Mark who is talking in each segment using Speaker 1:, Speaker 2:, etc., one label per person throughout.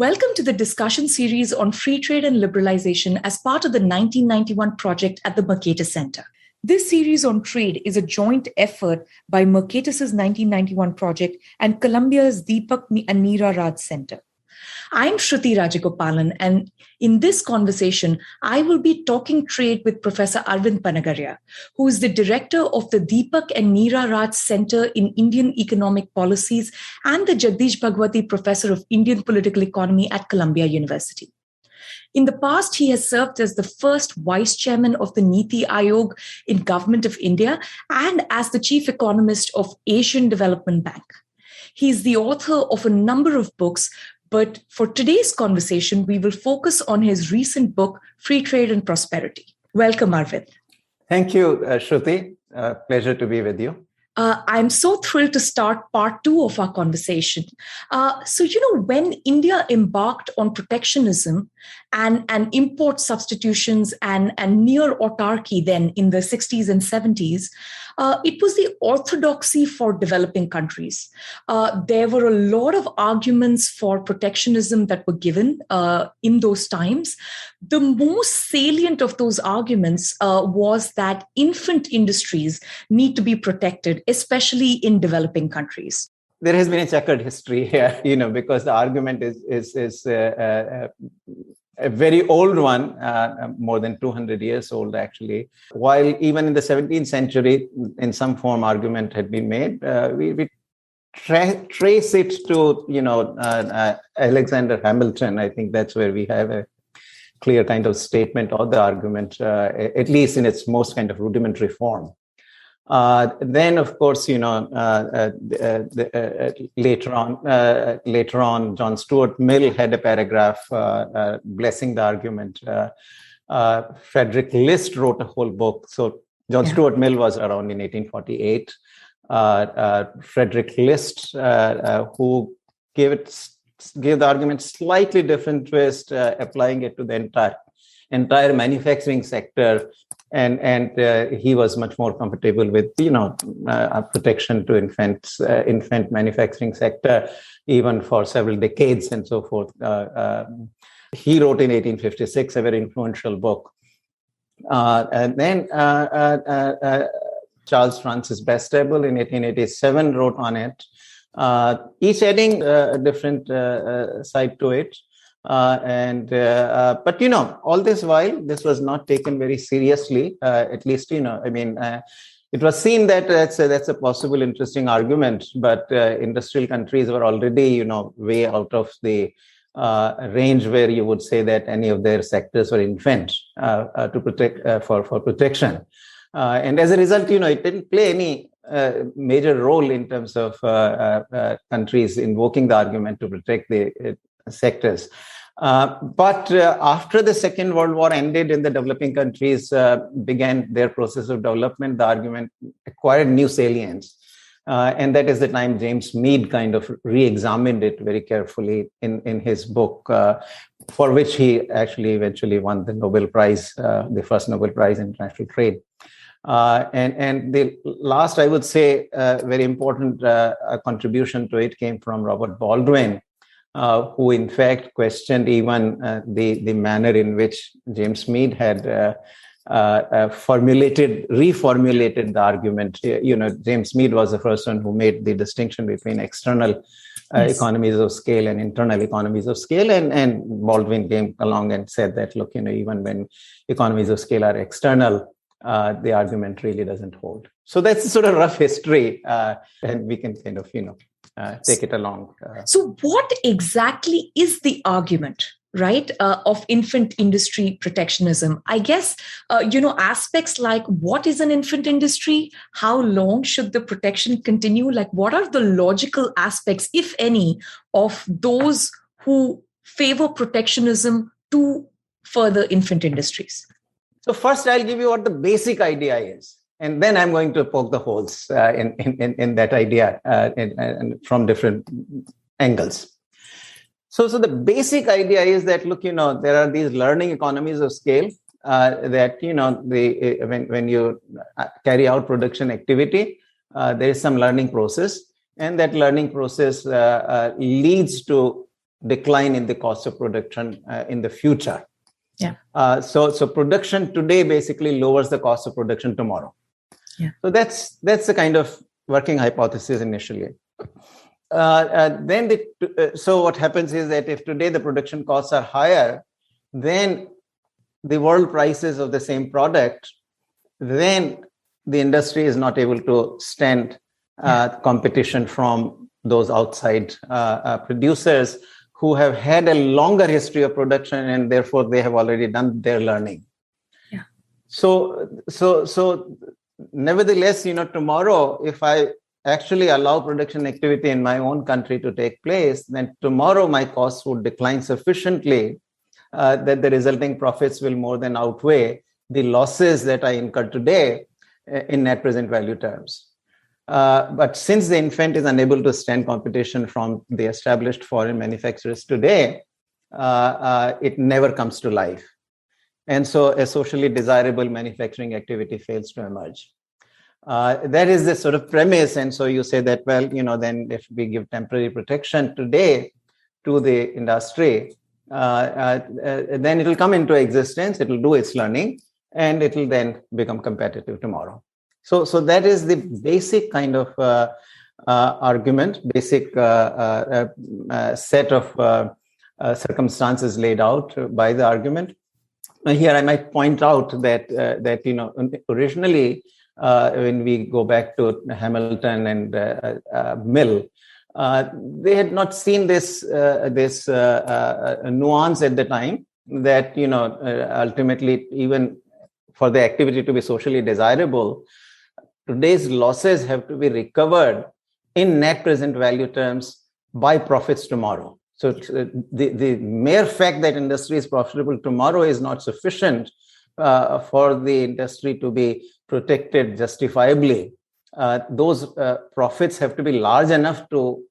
Speaker 1: Welcome to the discussion series on free trade and liberalization as part of the 1991 project at the Mercatus Center. This series on trade is a joint effort by Mercatus's 1991 project and Columbia's Deepak and Meera Raj Center. I'm Shruti Rajagopalan, and in this conversation, I will be talking trade with Professor Arvind Panagariya, who is the director of the Deepak and Meera Raj Center in Indian Economic Policies and the Jagdish Bhagwati Professor of Indian Political Economy at Columbia University. In the past, he has served as the first vice chairman of the Niti Aayog in Government of India and as the chief economist of Asian Development Bank. He is the author of a number of books, but for today's conversation, we will focus on his recent book, Free Trade and Prosperity. Welcome, Arvind.
Speaker 2: Thank you, Shruti. Pleasure to be with you.
Speaker 1: I'm so thrilled to start part two of our conversation. When India embarked on protectionism and import substitutions and near autarky then in the 60s and 70s, it was the orthodoxy for developing countries. There were a lot of arguments for protectionism that were given in those times. The most salient of those arguments was that infant industries need to be protected, especially in developing countries.
Speaker 2: There has been a checkered history here, because the argument is a very old one, more than 200 years old, actually. While even in the 17th century, in some form, argument had been made, we trace it to, Alexander Hamilton. I think that's where we have a clear kind of statement of the argument, at least in its most kind of rudimentary form. Then, of course, later on, John Stuart Mill had a paragraph blessing the argument. Frederick List wrote a whole book. So John Stuart Mill was around in 1848. Frederick List, who gave the argument slightly different twist, applying it to the entire manufacturing sector. And he was much more comfortable with, protection to infant manufacturing sector, even for several decades and so forth. He wrote in 1856 a very influential book. And then Charles Francis Bastable in 1887 wrote on it, each adding a different side to it. But all this while, this was not taken very seriously. At least, it was seen that that's a possible interesting argument. But industrial countries were already, way out of the range where you would say that any of their sectors were infant to protect for protection. And as a result, it didn't play any major role in terms of countries invoking the argument to protect the sectors. But after the Second World War ended and the developing countries began their process of development, the argument acquired new salience. And that is the time James Mead kind of re-examined it very carefully in his book, for which he actually eventually won the Nobel Prize, the first Nobel Prize in International Trade. And the last, I would say, very important contribution to it came from Robert Baldwin, who in fact questioned even the manner in which James Mead had reformulated the argument. James Mead was the first one who made the distinction between external economies of scale and internal economies of scale. And Baldwin came along and said that, look, even when economies of scale are external, the argument really doesn't hold. So that's the sort of rough history, and we can kind of, take it along.
Speaker 1: So what exactly is the argument, right, of infant industry protectionism? I guess, aspects like what is an infant industry? How long should the protection continue? Like, what are the logical aspects, if any, of those who favor protectionism to further infant industries?
Speaker 2: So first, I'll give you what the basic idea is. And then I'm going to poke the holes in that idea and from different angles. So the basic idea is that, look, there are these learning economies of scale that, when you carry out production activity, there is some learning process. And that learning process leads to decline in the cost of production in the future.
Speaker 1: Yeah.
Speaker 2: So production today basically lowers the cost of production tomorrow.
Speaker 1: Yeah.
Speaker 2: So that's the kind of working hypothesis initially. So what happens is that if today the production costs are higher, then the world prices of the same product, then the industry is not able to stand competition from those outside producers who have had a longer history of production, and therefore they have already done their learning.
Speaker 1: Yeah.
Speaker 2: So nevertheless, tomorrow, if I actually allow production activity in my own country to take place, then tomorrow my costs would decline sufficiently that the resulting profits will more than outweigh the losses that I incur today in net present value terms. But since the infant is unable to stand competition from the established foreign manufacturers today, it never comes to life. And so a socially desirable manufacturing activity fails to emerge. That is the sort of premise. And so you say that, well, then if we give temporary protection today to the industry, then it will come into existence, it will do its learning, and it will then become competitive tomorrow. So that is the basic kind of argument, basic set of circumstances laid out by the argument. Here I might point out that originally, when we go back to Hamilton and Mill, they had not seen this nuance at the time that ultimately, even for the activity to be socially desirable, today's losses have to be recovered in net present value terms by profits tomorrow. So the mere fact that industry is profitable tomorrow is not sufficient for the industry to be protected justifiably. Those profits have to be large enough to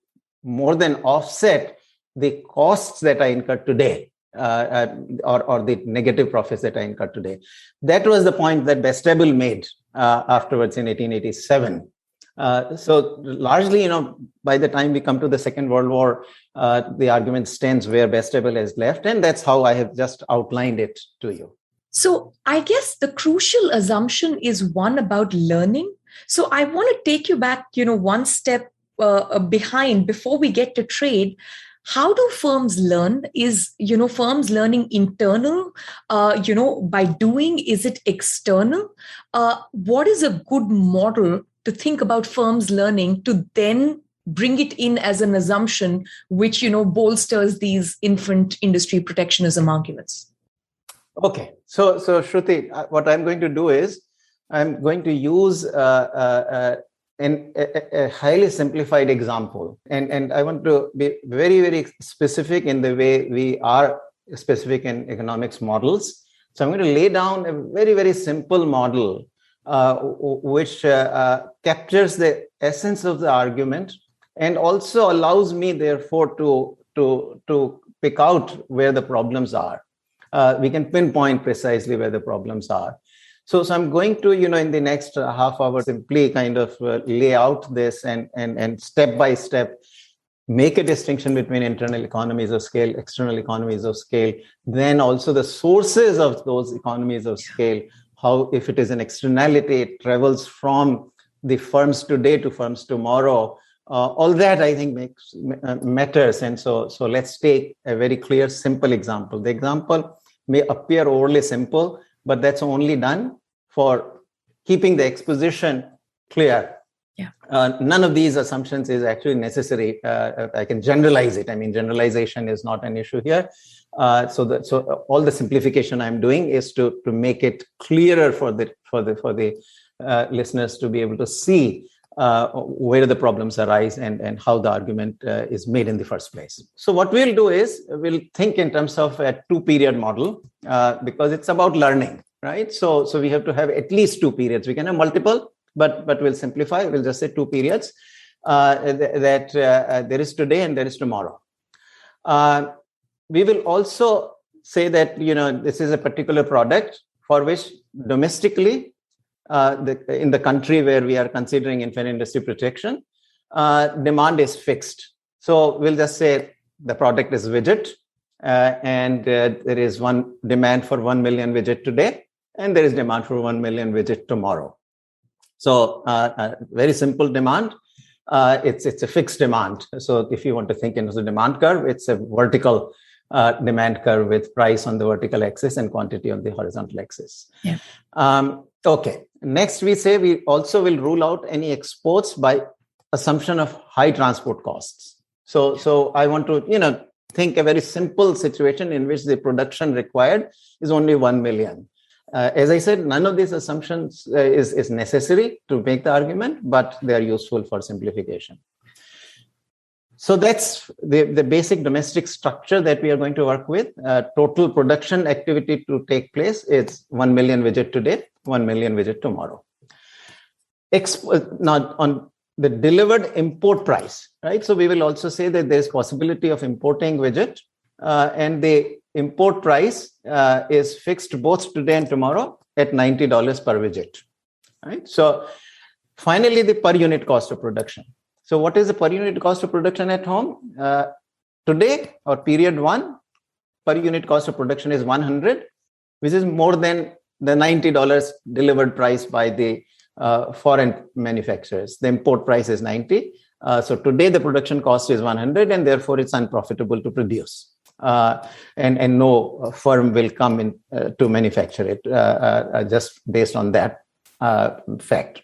Speaker 2: more than offset the costs that I incur today, or the negative profits that I incur today. That was the point that Bastable made afterwards in 1887. So largely, by the time we come to the Second World War, the argument stands where Bastable has left, and that's how I have just outlined it to you.
Speaker 1: So I guess the crucial assumption is one about learning. So I want to take you back, one step behind before we get to trade. How do firms learn? Is, firms learning internal, by doing? Is it external? What is a good model to think about firms learning to then bring it in as an assumption, which, bolsters these infant industry protectionism arguments?
Speaker 2: Okay, so Shruti, what I'm going to do is I'm going to use a highly simplified example, and I want to be very, very specific in the way we are specific in economics models. So I'm going to lay down a very, very simple model which captures the essence of the argument and also allows me, therefore, to pick out where the problems are. We can pinpoint precisely where the problems are. So I'm going to, in the next half hour, simply kind of lay out this and step by step make a distinction between internal economies of scale, external economies of scale, then also the sources of those economies of scale, how if it is an externality, it travels from the firms today to firms tomorrow. All that I think matters. And so let's take a very clear, simple example. The example may appear overly simple, but that's only done for keeping the exposition clear.
Speaker 1: Yeah.
Speaker 2: None of these assumptions is actually necessary. I can generalize it. I mean, generalization is not an issue here. So all the simplification I'm doing is to make it clearer for the listeners to be able to see where the problems arise and how the argument is made in the first place. So what we'll do is we'll think in terms of a two-period model because it's about learning, right? So we have to have at least two periods. We can have multiple, but we'll simplify. We'll just say two periods that there is today and there is tomorrow. We will also say that this is a particular product for which domestically in the country where we are considering infant industry protection, demand is fixed. So we'll just say the product is widget, and there is one demand for 1 million widget today, and there is demand for 1 million widget tomorrow. So very simple demand. It's a fixed demand. So if you want to think in the demand curve, it's a vertical demand curve with price on the vertical axis and quantity on the horizontal axis.
Speaker 1: Yeah.
Speaker 2: Okay. Next, we say we also will rule out any exports by assumption of high transport costs. So I want to, think a very simple situation in which the production required is only 1 million. As I said, none of these assumptions is necessary to make the argument, but they are useful for simplification. So that's the basic domestic structure that we are going to work with. Total production activity to take place is 1 million widget today, 1 million widget tomorrow. Now on the delivered import price, right? So we will also say that there's possibility of importing widget, and the import price is fixed both today and tomorrow at $90 per widget, right? So finally, the per unit cost of production. So what is the per unit cost of production at home? Today or period one, per unit cost of production is 100, which is more than the $90 delivered price by the foreign manufacturers. The import price is 90. So today the production cost is 100, and therefore it's unprofitable to produce. And no firm will come in to manufacture it just based on that fact.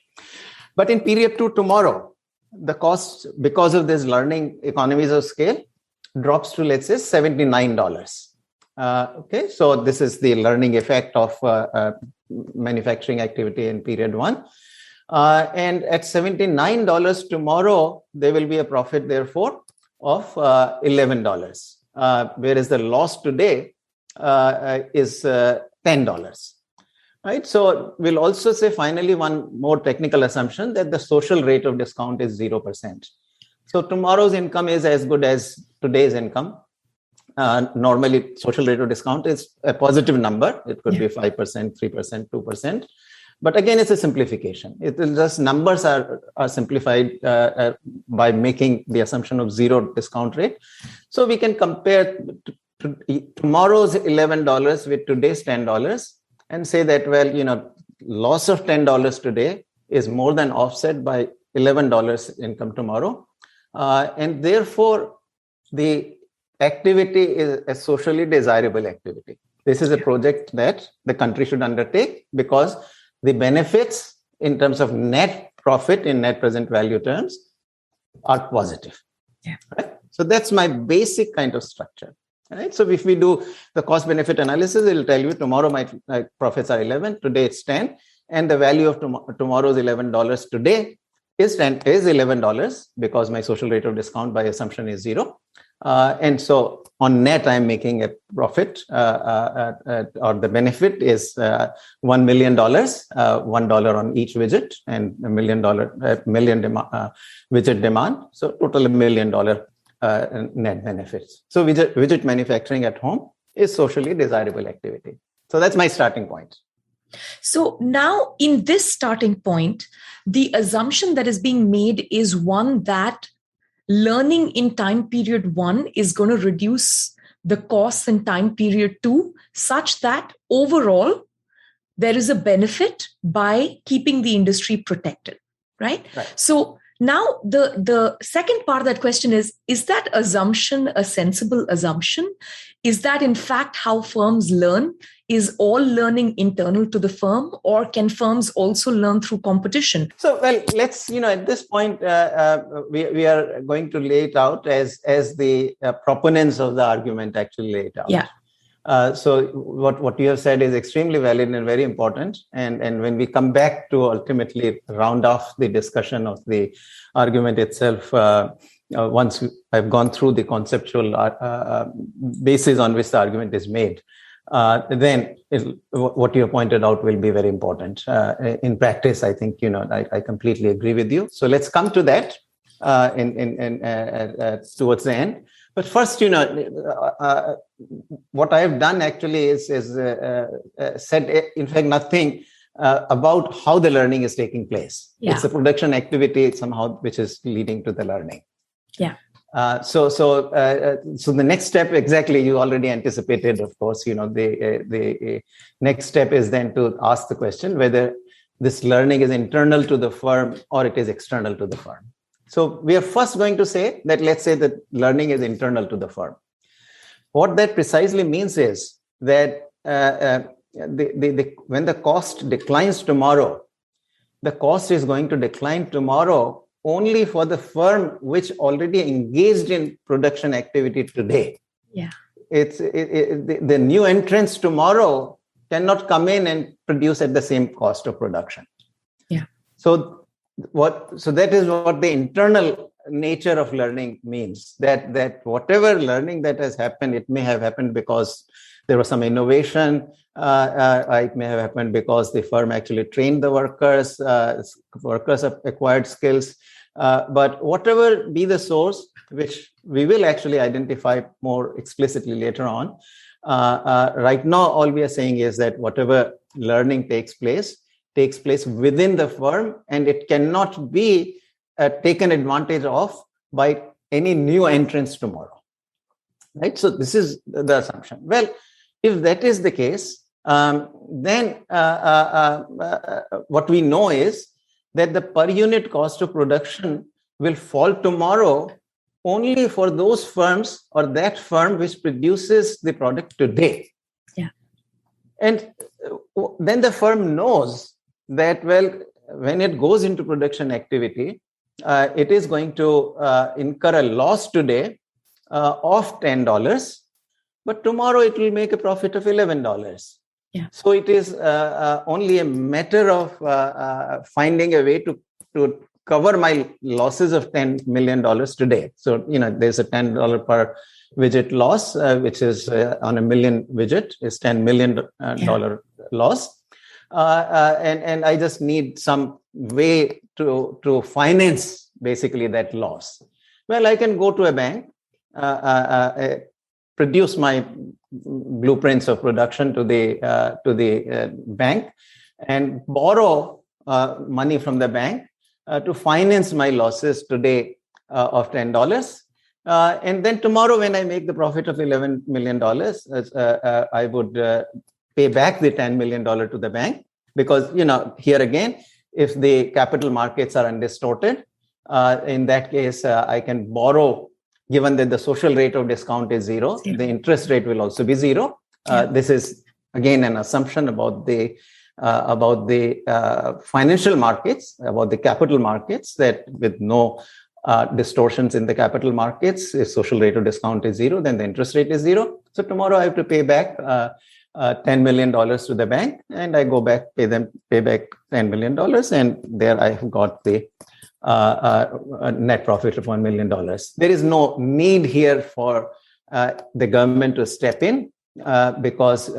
Speaker 2: But in period two tomorrow, the cost, because of this learning economies of scale, drops to, let's say, $79. Okay, so this is the learning effect of manufacturing activity in period one. And at $79 tomorrow, there will be a profit, therefore, of $11. Whereas the loss today is $10. Right. So we'll also say finally one more technical assumption that the social rate of discount is 0%. So tomorrow's income is as good as today's income. Normally, social rate of discount is a positive number. It could be 5%, 3%, 2%. But again, it's a simplification. It is just numbers are simplified by making the assumption of zero discount rate. So we can compare tomorrow's $11 with today's $10 and say that, well, loss of $10 today is more than offset by $11 income tomorrow. And therefore, the activity is a socially desirable activity. This is a project that the country should undertake because the benefits in terms of net profit in net present value terms are positive.
Speaker 1: Yeah.
Speaker 2: Right? So that's my basic kind of structure. Right? So if we do the cost benefit analysis, it will tell you tomorrow my profits are 11, today it's 10, and the value of tomorrow's $11 today is $11 because my social rate of discount by assumption is 0. And so on net, I'm making a profit or the benefit is $1 million, $1 on each widget, and $1 million widget demand. So total $1 million net benefits. So widget manufacturing at home is socially desirable activity. So that's my starting point.
Speaker 1: So now in this starting point, the assumption that is being made is one that learning in time period one is going to reduce the costs in time period two, such that overall there is a benefit by keeping the industry protected, right? So now the second part of that question is that assumption a sensible assumption? Is that in fact how firms learn? Is all learning internal to the firm, or can firms also learn through competition? So,
Speaker 2: well, let's, at this point, we are going to lay it out as the proponents of the argument actually lay it out.
Speaker 1: Yeah.
Speaker 2: So what you have said is extremely valid and very important. And when we come back to ultimately round off the discussion of the argument itself, once I've gone through the conceptual basis on which the argument is made, then what you have pointed out will be very important. In practice, I think, I completely agree with you. So let's come to that towards the end. But first, what I have done actually is said, in fact, nothing about how the learning is taking place. Yeah. It's a production activity somehow which is leading to the learning.
Speaker 1: Yeah.
Speaker 2: So the next step, exactly, you already anticipated, of course, the next step is then to ask the question whether this learning is internal to the firm or it is external to the firm. So we are first going to say that, let's say that learning is internal to the firm. What that precisely means is that when the cost declines tomorrow, the cost is going to decline tomorrow only for the firm which already engaged in production activity today.
Speaker 1: Yeah.
Speaker 2: The new entrants tomorrow cannot come in and produce at the same cost of production.
Speaker 1: Yeah.
Speaker 2: So that is what the internal nature of learning means, that whatever learning that has happened, it may have happened because there was some innovation. It may have happened because the firm actually trained the workers. Workers have acquired skills. But whatever be the source, which we will actually identify more explicitly later on, right now, all we are saying is that whatever learning takes place within the firm, and it cannot be taken advantage of by any new entrants tomorrow. Right? So this is the assumption. Well, if that is the case, then what we know is that the per unit cost of production will fall tomorrow only for those firms or that firm which produces the product today.
Speaker 1: Yeah.
Speaker 2: And then the firm knows that, well, when it goes into production activity, it is going to incur a loss today of $10, but tomorrow it will make a profit of $11.
Speaker 1: Yeah.
Speaker 2: So it is only a matter of finding a way to cover my losses of $10 million today. So, there's a $10 per widget loss, which is on a million widget is $10 million loss. And I just need some way to finance basically that loss. Well, I can go to a bank, produce my blueprints of production to the bank, and borrow money from the bank to finance my losses today of $10. And then tomorrow, when I make the profit of $11 million, I would pay back the $10 million to the bank, because, here again, if the capital markets are undistorted, in that case, I can borrow, given that the social rate of discount is zero, the interest rate will also be zero. This is, again, an assumption about the financial markets, about the capital markets, that with no distortions in the capital markets, if social rate of discount is zero, then the interest rate is zero. So tomorrow I have to pay back $10 million to the bank, and I go back, pay back $10 million, and there I have got the net profit of $1 million. There is no need here for the government to step in, because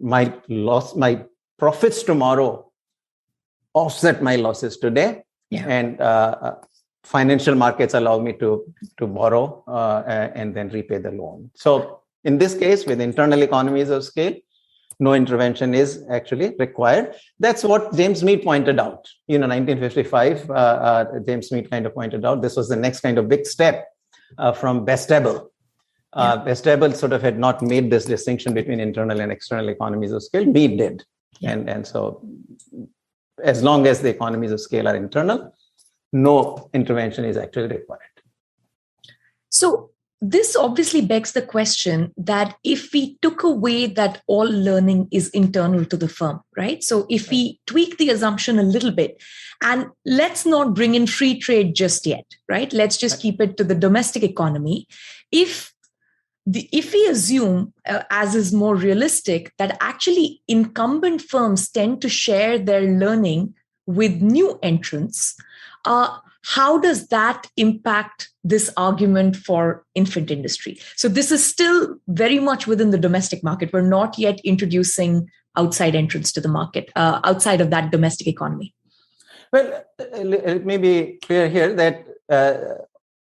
Speaker 2: my profits tomorrow offset my losses today, and financial markets allow me to borrow and then repay the loan. So in this case, with internal economies of scale, no intervention is actually required. That's what James Mead pointed out. 1955, James Mead kind of pointed out this was the next kind of big step from Bestable. Bestable sort of had not made this distinction between internal and external economies of scale. Mead did. And so as long as the economies of scale are internal, no intervention is actually required.
Speaker 1: So this obviously begs the question that if we took away that all learning is internal to the firm, right? So if we tweak the assumption a little bit, and let's not bring in free trade just yet, right? Let's just keep it to the domestic economy. If we assume, as is more realistic, that actually incumbent firms tend to share their learning with new entrants, how does that impact this argument for infant industry? So this is still very much within the domestic market. We're not yet introducing outside entrants to the market, outside of that domestic economy.
Speaker 2: Well, it may be clear here that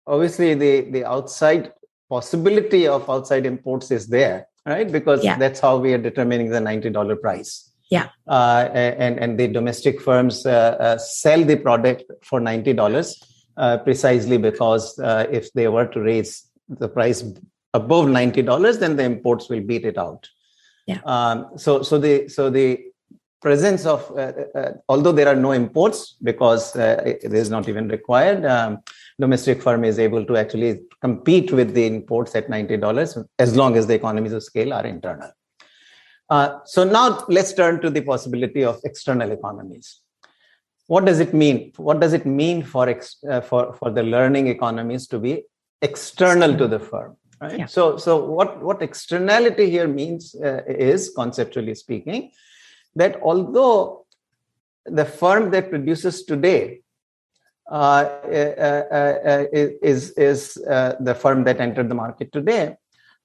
Speaker 2: obviously the outside possibility of outside imports is there, right? Because that's how we are determining the $90 price.
Speaker 1: Yeah.
Speaker 2: And the domestic firms sell the product for $90. precisely because if they were to raise the price above $90, then the imports will beat it out.
Speaker 1: Yeah.
Speaker 2: So the presence of, although there are no imports because it is not even required, domestic firm is able to actually compete with the imports at $90 as long as the economies of scale are internal. So now let's turn to the possibility of external economies. What does it mean? What does it mean for the learning economies to be external to the firm? Right. Yeah. So what externality here means is, conceptually speaking, that although the firm that produces today is the firm that entered the market today,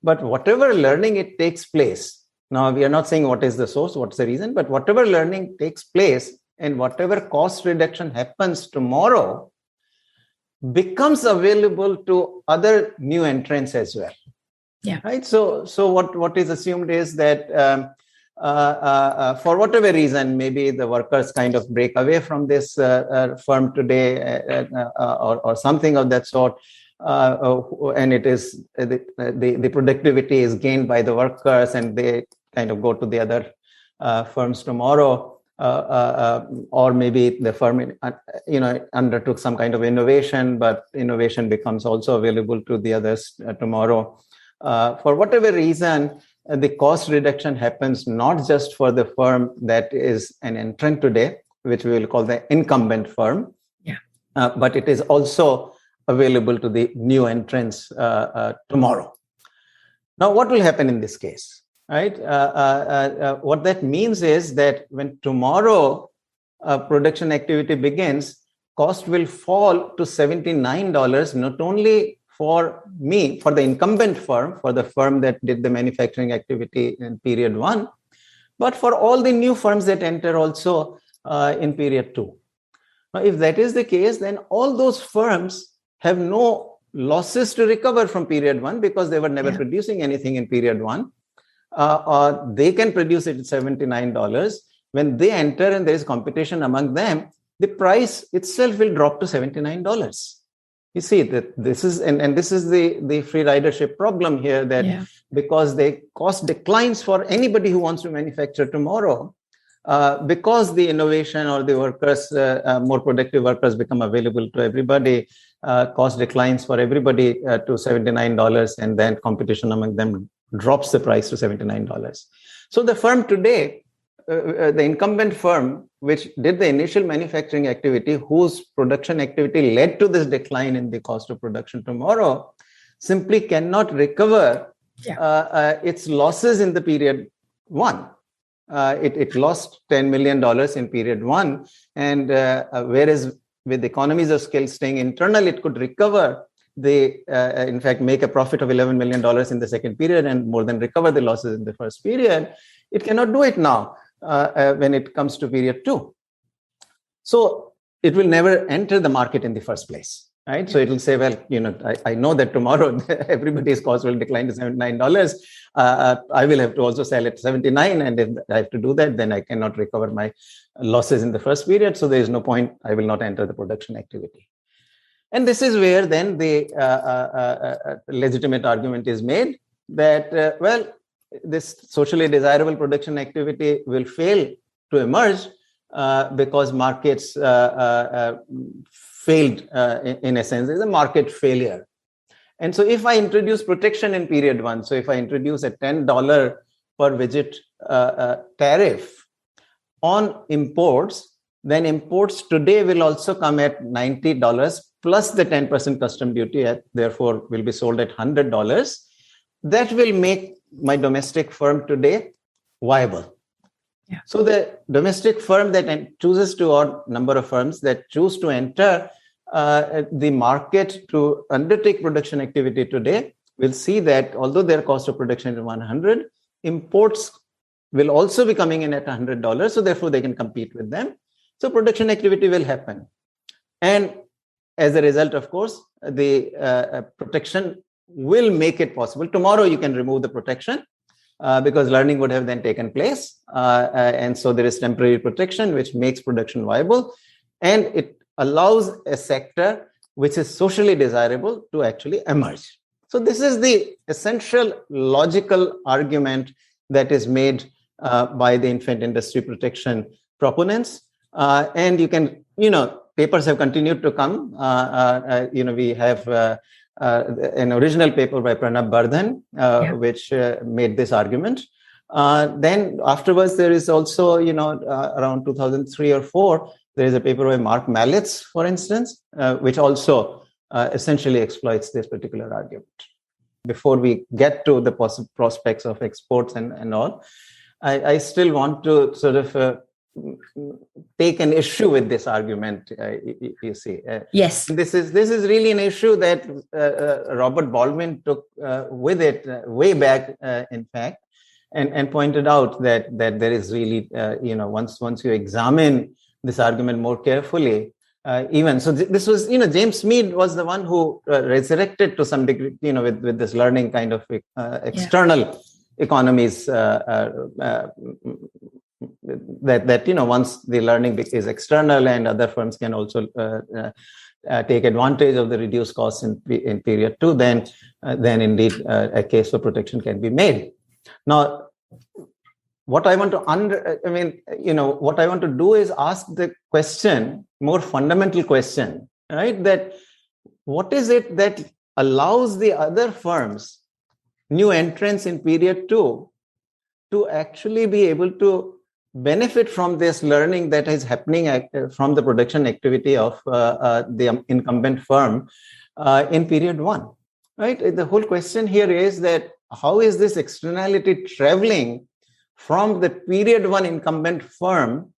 Speaker 2: but whatever learning it takes place. Now we are not saying what is the source, what's the reason, but whatever learning takes place and whatever cost reduction happens tomorrow becomes available to other new entrants as well.
Speaker 1: Yeah.
Speaker 2: Right. So what is assumed is that for whatever reason, maybe the workers kind of break away from this firm today, or something of that sort, and it is the productivity is gained by the workers, and they kind of go to the other firms tomorrow. Or maybe the firm, undertook some kind of innovation, but innovation becomes also available to the others tomorrow. For whatever reason, the cost reduction happens not just for the firm that is an entrant today, which we will call the incumbent firm, but it is also available to the new entrants tomorrow. Now, what will happen in this case? Right. What that means is that when tomorrow production activity begins, cost will fall to $79, not only for me, for the incumbent firm, for the firm that did the manufacturing activity in period 1, but for all the new firms that enter also in period 2. Now, if that is the case, then all those firms have no losses to recover from period 1 because they were never producing anything in period 1. They can produce it at $79. When they enter and there is competition among them, the price itself will drop to $79. You see that this is, and this is the free ridership problem here, that because the cost declines for anybody who wants to manufacture tomorrow, because the innovation or the workers, more productive workers become available to everybody, cost declines for everybody to $79, and then competition among them drops the price to $79. So the firm today, the incumbent firm, which did the initial manufacturing activity, whose production activity led to this decline in the cost of production tomorrow, simply cannot recover its losses in the period 1. It lost $10 million in period 1. And whereas with economies of scale staying internal, it could recover in fact, make a profit of $11 million in the second period and more than recover the losses in the first period. It cannot do it now when it comes to period 2. So it will never enter the market in the first place, right? So it will say, well, I know that tomorrow everybody's cost will decline to $79. I will have to also sell at $79. And if I have to do that, then I cannot recover my losses in the first period. So there is no point. I will not enter the production activity. And this is where then the legitimate argument is made that, this socially desirable production activity will fail to emerge because markets failed in a sense. There's a market failure. And so if I introduce protection in period 1, so if I introduce a $10 per widget tariff on imports, then imports today will also come at $90 plus the 10% custom duty, therefore will be sold at $100. That will make my domestic firm today viable. So the domestic firm that chooses to, or number of firms that choose to enter the market to undertake production activity today will see that although their cost of production is $100, imports will also be coming in at $100. So therefore they can compete with them. So production activity will happen. And as a result, of course, the protection will make it possible. Tomorrow you can remove the protection because learning would have then taken place. And so there is temporary protection, which makes production viable. And it allows a sector which is socially desirable to actually emerge. So this is the essential logical argument that is made by the infant industry protection proponents. And you can, papers have continued to come. We have an original paper by Pranab Bardhan, which made this argument. Then afterwards, there is also, around 2003 or 4, there is a paper by Mark Malitz, for instance, which also essentially exploits this particular argument. Before we get to the prospects of exports and all, I still want to sort of take an issue with this argument. You see,
Speaker 1: yes,
Speaker 2: this is really an issue that Robert Baldwin took with it way back, in fact, and pointed out that there is really, once you examine this argument more carefully. This was, James Mead was the one who resurrected to some degree, with this learning kind of external economies that once the learning is external and other firms can also take advantage of the reduced costs in period 2, then indeed a case for protection can be made. Now, what I want to what I want to do is ask the question, more fundamental question, right? That what is it that allows the other firms, new entrants in period 2, to actually be able to benefit from this learning that is happening from the production activity of the incumbent firm in period 1, right? The whole question here is that how is this externality traveling from the period 1 incumbent firm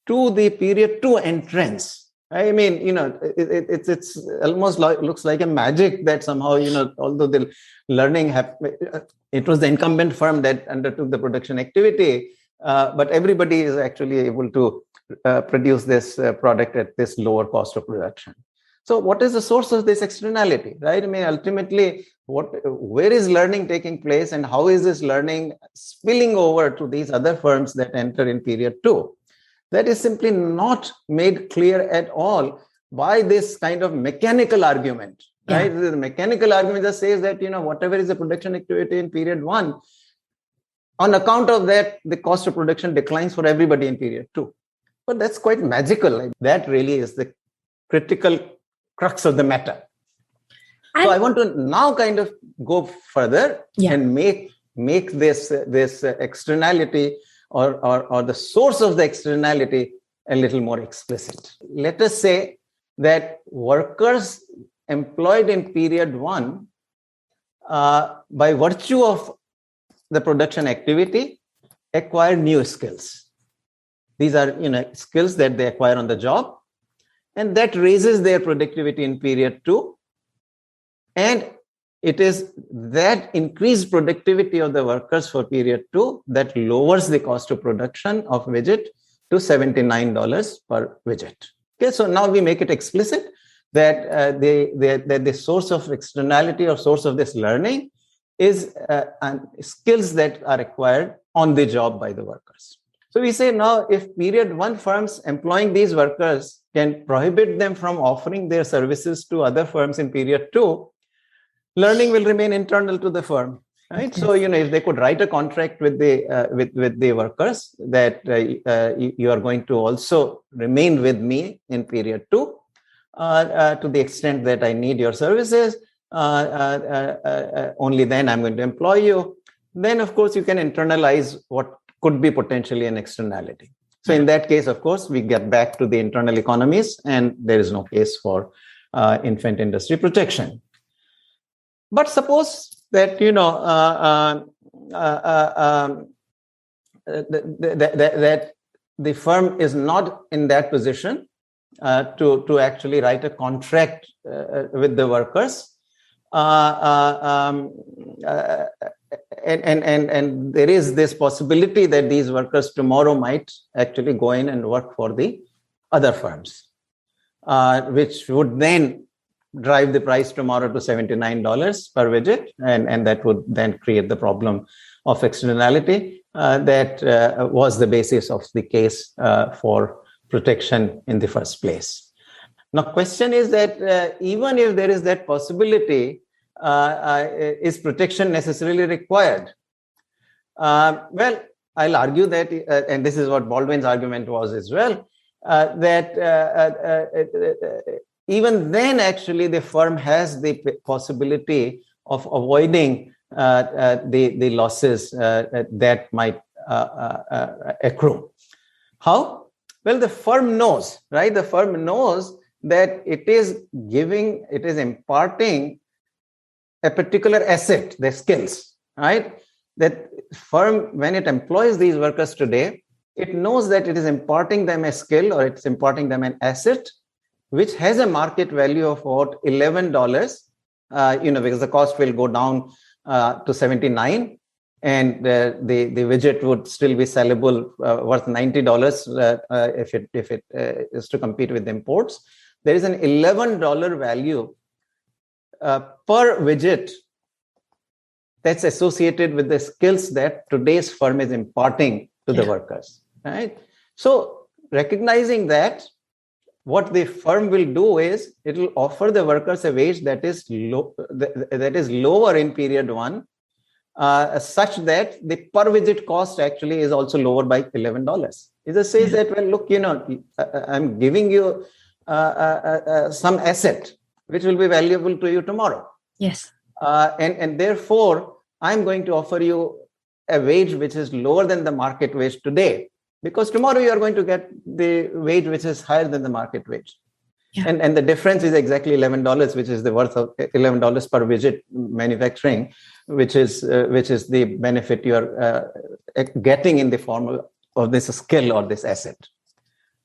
Speaker 2: to the period 2 entrance? I mean, it's almost looks like a magic that somehow, although the learning it was the incumbent firm that undertook the production activity, but everybody is actually able to produce this product at this lower cost of production. So what is the source of this externality, right? I mean, ultimately, where is learning taking place and how is this learning spilling over to these other firms that enter in period 2? That is simply not made clear at all by this kind of mechanical argument, right? The mechanical argument just says that, whatever is the production activity in period 1, on account of that, the cost of production declines for everybody in period 2. But that's quite magical. That really is the critical crux of the matter. So I want to now kind of go further and make this externality or the source of the externality a little more explicit. Let us say that workers employed in period 1, by virtue of the production activity, acquire new skills. These are skills that they acquire on the job, and that raises their productivity in period 2. And it is that increased productivity of the workers for period 2 that lowers the cost of production of widget to $79 per widget. Okay, so now we make it explicit that the source of externality or source of this learning is skills that are acquired on the job by the workers. So we say now, if period 1 firms employing these workers can prohibit them from offering their services to other firms in period 2, learning will remain internal to the firm, right? Okay. So, if they could write a contract with the workers that you are going to also remain with me in period 2 to the extent that I need your services, only then I'm going to employ you. Then, of course, you can internalize what could be potentially an externality. So in that case, of course, we get back to the internal economies and there is no case for infant industry protection. But suppose that, that the firm is not in that position to actually write a contract with the workers. And there is this possibility that these workers tomorrow might actually go in and work for the other firms, which would then drive the price tomorrow to $79 per widget, and that would then create the problem of externality that was the basis of the case for protection in the first place. Now, question is that even if there is that possibility, is protection necessarily required? Well, I'll argue that, and this is what Baldwin's argument was as well, that even then, actually, the firm has the possibility of avoiding the losses that might accrue. How? Well, the firm knows, right? The firm knows that it is imparting a particular asset, their skills, right? That firm, when it employs these workers today, it knows that it is imparting them a skill, or it's imparting them an asset, which has a market value of about $11, because the cost will go down to 79, and the widget would still be sellable worth $90 if it is to compete with imports. There is an $11 value per widget that's associated with the skills that today's firm is imparting to the workers, right? So recognizing that, what the firm will do is it will offer the workers a wage that is lower in period one, such that the per widget cost actually is also lower by $11. It just says that, well, look, I'm giving you some asset which will be valuable to you tomorrow.
Speaker 1: Yes.
Speaker 2: And therefore, I'm going to offer you a wage which is lower than the market wage today, because tomorrow you are going to get the wage which is higher than the market wage. Yeah. And the difference is exactly $11, which is the worth of $11 per widget manufacturing, which is the benefit you are getting in the form of this skill or this asset.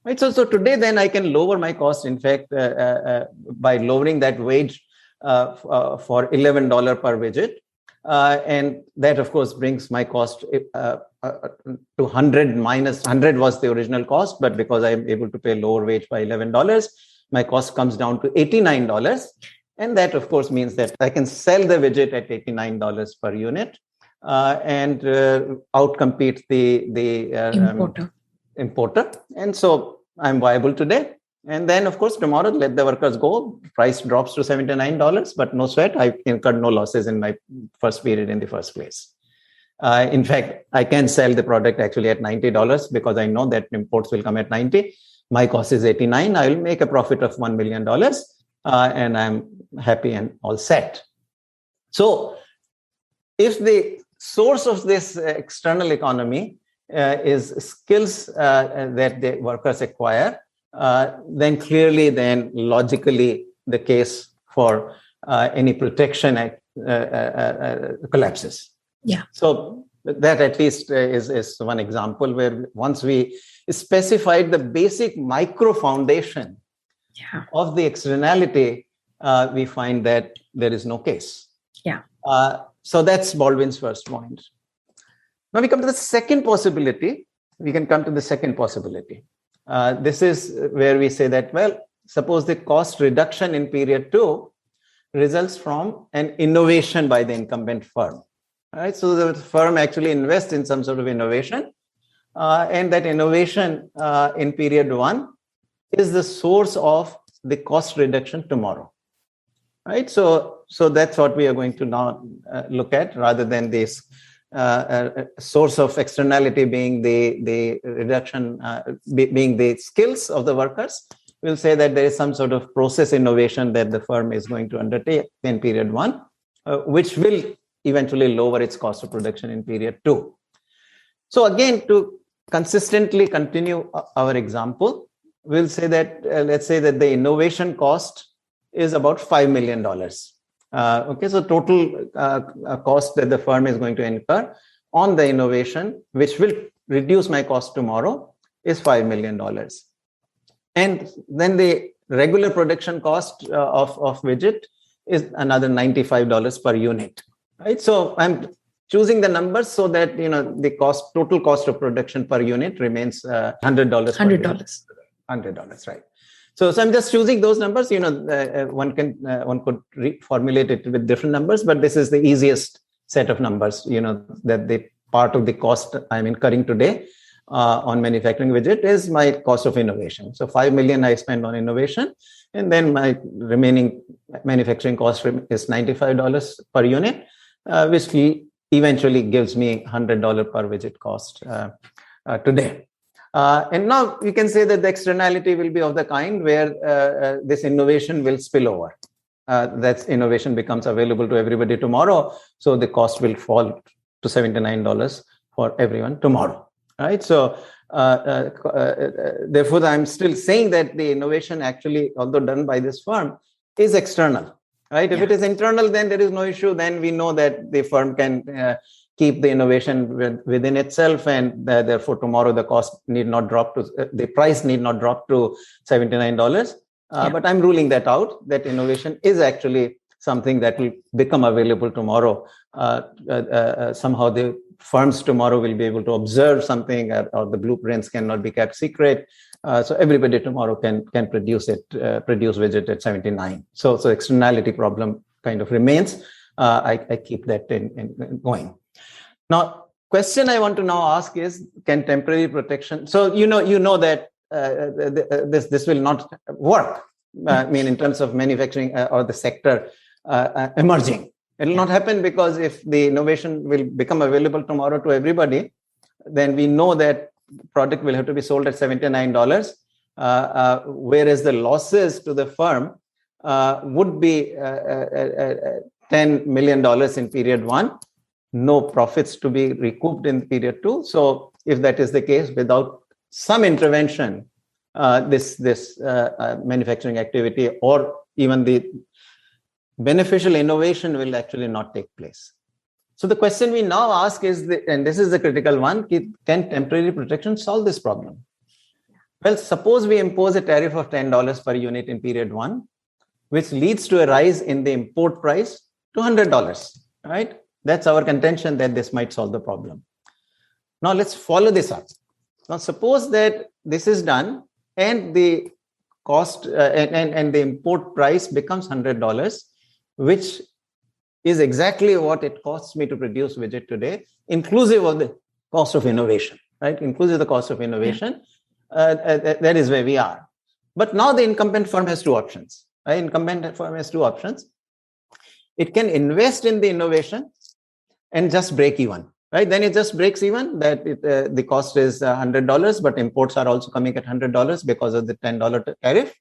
Speaker 2: Right. So today, then I can lower my cost, in fact, by lowering that wage for $11 per widget. And that, of course, brings my cost to 100 minus 100 was the original cost. But because I'm able to pay lower wage by $11, my cost comes down to $89. And that, of course, means that I can sell the widget at $89 per unit and outcompete the importer. And so I'm viable today. And then, of course, tomorrow, let the workers go. Price drops to $79, but no sweat. I incurred no losses in my first period in the first place. In fact, I can sell the product actually at $90 because I know that imports will come at 90. My cost is 89. I will make a profit of $1 million and I'm happy and all set. So if the source of this external economy is skills that the workers acquire, then clearly, then logically, the case for any protection collapses.
Speaker 1: Yeah.
Speaker 2: So that at least is one example where once we specified the basic micro foundation of the externality, we find that there is no case.
Speaker 1: Yeah.
Speaker 2: So that's Baldwin's first point. Now we come to the second possibility. We can come to the second possibility. This is where we say that, well, suppose the cost reduction in period two results from an innovation by the incumbent firm. All right, so the firm actually invests in some sort of innovation, and that innovation in period one is the source of the cost reduction tomorrow. Right, so that's what we are going to now look at, rather than this source of externality being the reduction, being the skills of the workers. We'll say that there is some sort of process innovation that the firm is going to undertake in period one, which will eventually lower its cost of production in period two. So again, to consistently continue our example, we'll say that, let's say that the innovation cost is about $5 million. Okay, so total cost that the firm is going to incur on the innovation, which will reduce my cost tomorrow, is $5 million. And then the regular production cost of widget is another $95 per unit. Right, so I'm choosing the numbers so that the total cost of production per unit remains $100. $100, right? So I'm just choosing those numbers. One could reformulate it with different numbers, but this is the easiest set of numbers. That the part of the cost I'm incurring today on manufacturing widget is my cost of innovation. So 5 million I spend on innovation, and then my remaining manufacturing cost is $95 per unit, which eventually gives me $100 per widget cost today. And now we can say that the externality will be of the kind where this innovation will spill over. That innovation becomes available to everybody tomorrow, so the cost will fall to $79 for everyone tomorrow. Right? So therefore, I'm still saying that the innovation actually, although done by this firm, is external. Right? If it is internal, then there is no issue. Then we know that the firm can keep the innovation within itself, and therefore tomorrow the cost need not drop to the price need not drop to $79. But I'm ruling that out. That innovation is actually something that will become available tomorrow. Somehow the firms tomorrow will be able to observe something, or the blueprints cannot be kept secret. So everybody tomorrow can produce widget at 79. So externality problem kind of remains. I keep that in going. Now, question I want to now ask is, can temporary protection? So you know that this will not work. I mean, in terms of manufacturing or the sector emerging, it will not happen, because if the innovation will become available tomorrow to everybody, then we know that product will have to be sold at $79, whereas the losses to the firm would be $10 million in period one, no profits to be recouped in period two. So if that is the case, without some intervention, this manufacturing activity or even the beneficial innovation will actually not take place. So the question we now ask is, and this is the critical one, can temporary protection solve this problem? Well, suppose we impose a tariff of $10 per unit in period one, which leads to a rise in the import price to $100, right? That's our contention, that this might solve the problem. Now let's follow this up. Now suppose that this is done and the cost and the import price becomes $100, which is exactly what it costs me to produce widget today, inclusive of the cost of innovation, right? Inclusive of the cost of innovation. That is where we are. But now the incumbent firm has two options. Right? Incumbent firm has two options. It can invest in the innovation and just break even, right? Then it just breaks even, that the cost is $100, but imports are also coming at $100 because of the $10 tariff.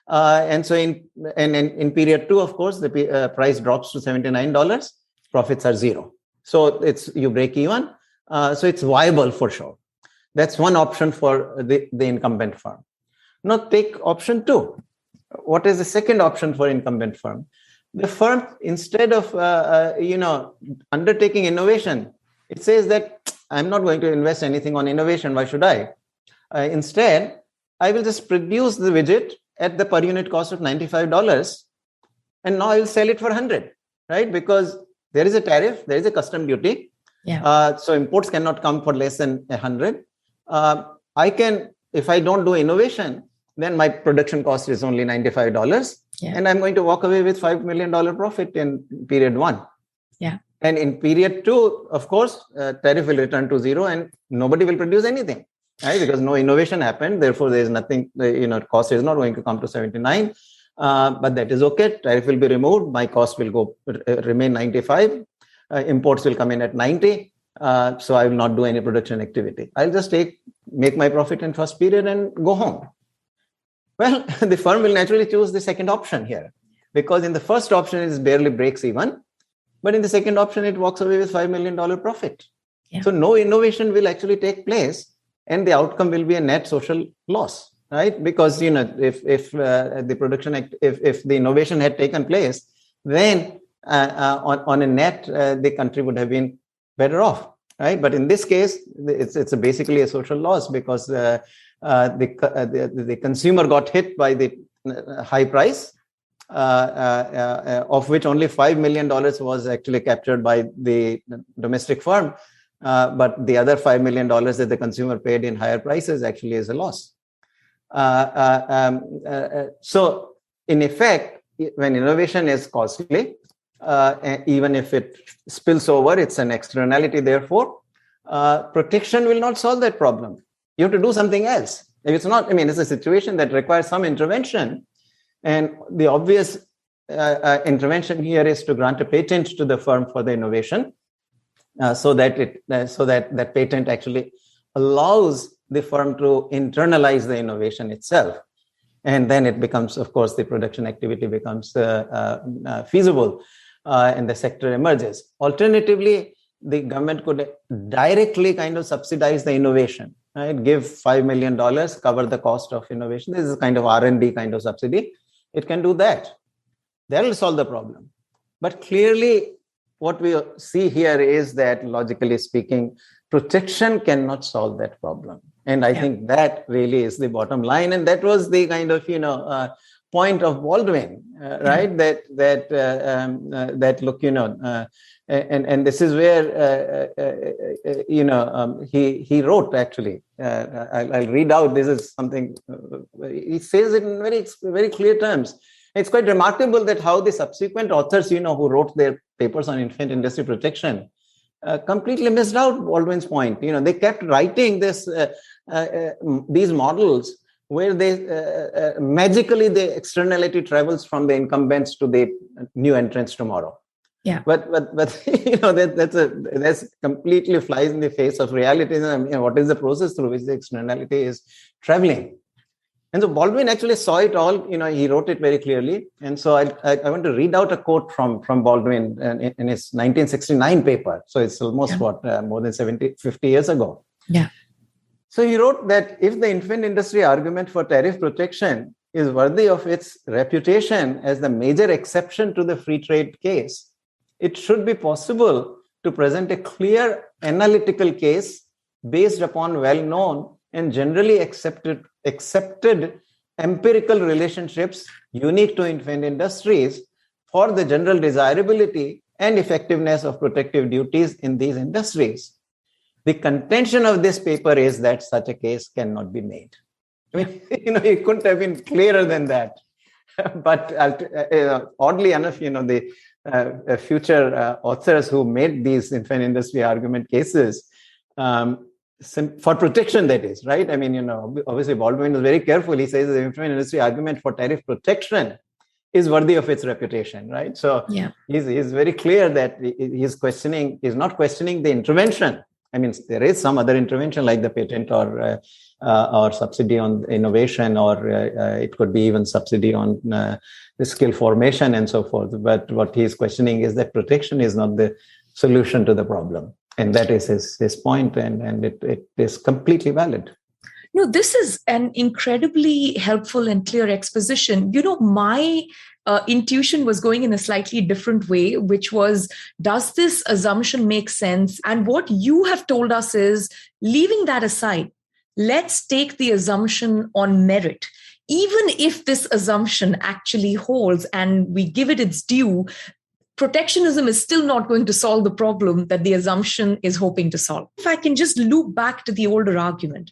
Speaker 2: And so in period two, of course, the price drops to $79, profits are zero. So you break even. So it's viable for sure. That's one option for the incumbent firm. Now take option two. What is the second option for incumbent firm? The firm, instead of undertaking innovation, it says that I'm not going to invest anything on innovation. Why should I? Instead, I will just produce the widget at the per unit cost of $95, and now I will sell it for 100, right? Because there is a tariff, there is a custom duty. So imports cannot come for less than 100. I can, if I don't do innovation, then my production cost is only $95, and I'm going to walk away with $5 million profit in period one. And in period two, of course, tariff will return to zero, and nobody will produce anything, right? Because no innovation happened. Therefore, there is nothing. Cost is not going to come to 79. But that is okay. Tariff will be removed. My cost will remain 95. Imports will come in at 90. So I will not do any production activity. I'll just make my profit in first period and go home. Well, the firm will naturally choose the second option here, because in the first option it barely breaks even, but in the second option it walks away with $5 million profit. So no innovation will actually take place, and the outcome will be a net social loss, right? Because if the production if the innovation had taken place, then on a net the country would have been better off, right? But in this case, it's basically a social loss, because the consumer got hit by the high price, of which only $5 million was actually captured by the domestic firm. But the other $5 million that the consumer paid in higher prices actually is a loss. So in effect, when innovation is costly, even if it spills over, it's an externality, therefore, protection will not solve that problem. You have to do something else. If it's not, it's a situation that requires some intervention. And the obvious intervention here is to grant a patent to the firm for the innovation, so that patent actually allows the firm to internalize the innovation itself. And then it becomes, of course, the production activity becomes feasible, and the sector emerges. Alternatively, the government could directly kind of subsidize the innovation, right? Give $5 million, cover the cost of innovation. This is a kind of R&D kind of subsidy. It can do that. That will solve the problem. But clearly, what we see here is that, logically speaking, protection cannot solve that problem. And I think that really is the bottom line. And that was the kind of, point of Baldwin, right? That look, and this is where, he wrote, actually. I'll read out. This is something, he says it in very, very clear terms. It's quite remarkable that how the subsequent authors, who wrote their papers on infant industry protection, completely missed out Baldwin's point. They kept writing these models where they magically the externality travels from the incumbents to the new entrants tomorrow.
Speaker 1: Yeah.
Speaker 2: But that's completely flies in the face of reality. What is the process through which the externality is traveling? And so Baldwin actually saw it all. He wrote it very clearly. And so I want to read out a quote from Baldwin in his 1969 paper. So it's almost more than 50 years ago.
Speaker 1: Yeah.
Speaker 2: So he wrote that if the infant industry argument for tariff protection is worthy of its reputation as the major exception to the free trade case, it should be possible to present a clear analytical case based upon well-known and generally accepted empirical relationships unique to infant industries for the general desirability and effectiveness of protective duties in these industries. The contention of this paper is that such a case cannot be made. It couldn't have been clearer than that. But oddly enough, the future authors who made these infant industry argument cases, for protection, that is, right? Obviously Baldwin is very careful. He says the infant industry argument for tariff protection is worthy of its reputation, right? So he's very clear that he's not questioning the intervention. There is some other intervention like the patent or subsidy on innovation, or it could be even subsidy on the skill formation and so forth. But what he's questioning is that protection is not the solution to the problem. And that is his point, and it is completely valid.
Speaker 1: No, this is an incredibly helpful and clear exposition. My intuition was going in a slightly different way, which was, does this assumption make sense? And what you have told us is, leaving that aside, let's take the assumption on merit. Even if this assumption actually holds and we give it its due, protectionism is still not going to solve the problem that the assumption is hoping to solve. If I can just loop back to the older argument,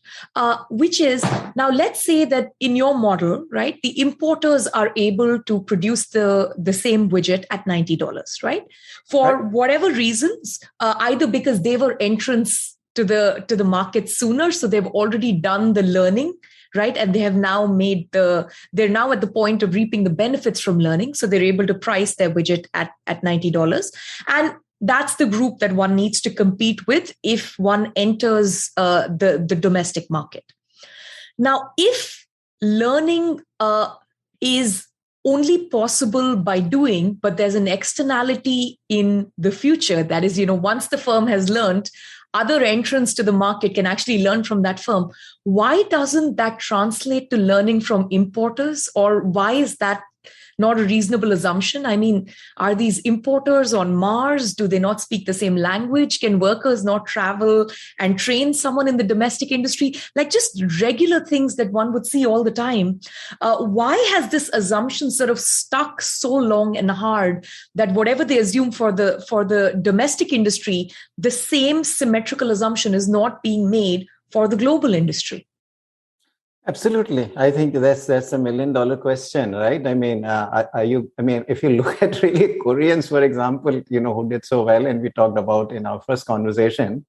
Speaker 1: which is, now let's say that in your model, right, the importers are able to produce the same widget at $90, right? For whatever reasons, either because they were entrants to the market sooner, so they've already done the learning, right? And they have now they're now at the point of reaping the benefits from learning. So they're able to price their widget at $90. And that's the group that one needs to compete with if one enters the domestic market. Now, if learning is only possible by doing, but there's an externality in the future, that is, once the firm has learned, other entrants to the market can actually learn from that firm. Why doesn't that translate to learning from importers? Or why is that not a reasonable assumption? Are these importers on Mars? Do they not speak the same language? Can workers not travel and train someone in the domestic industry? Like just regular things that one would see all the time. Why has this assumption sort of stuck so long and hard that whatever they assume for the domestic industry, the same symmetrical assumption is not being made for the global industry?
Speaker 2: Absolutely. I think that's a $1 million question, right? If you look at really Koreans, for example, who did so well, and we talked about in our first conversation,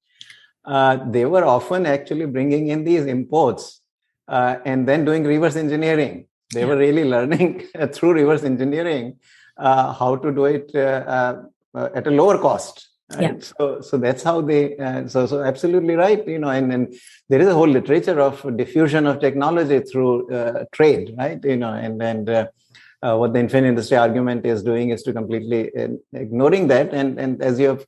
Speaker 2: they were often actually bringing in these imports and then doing reverse engineering. They were really learning through reverse engineering how to do it at a lower cost. Right? So that's how they. So absolutely right. And there is a whole literature of diffusion of technology through trade, right? And what the infinite industry argument is doing is to completely ignoring that. And as you have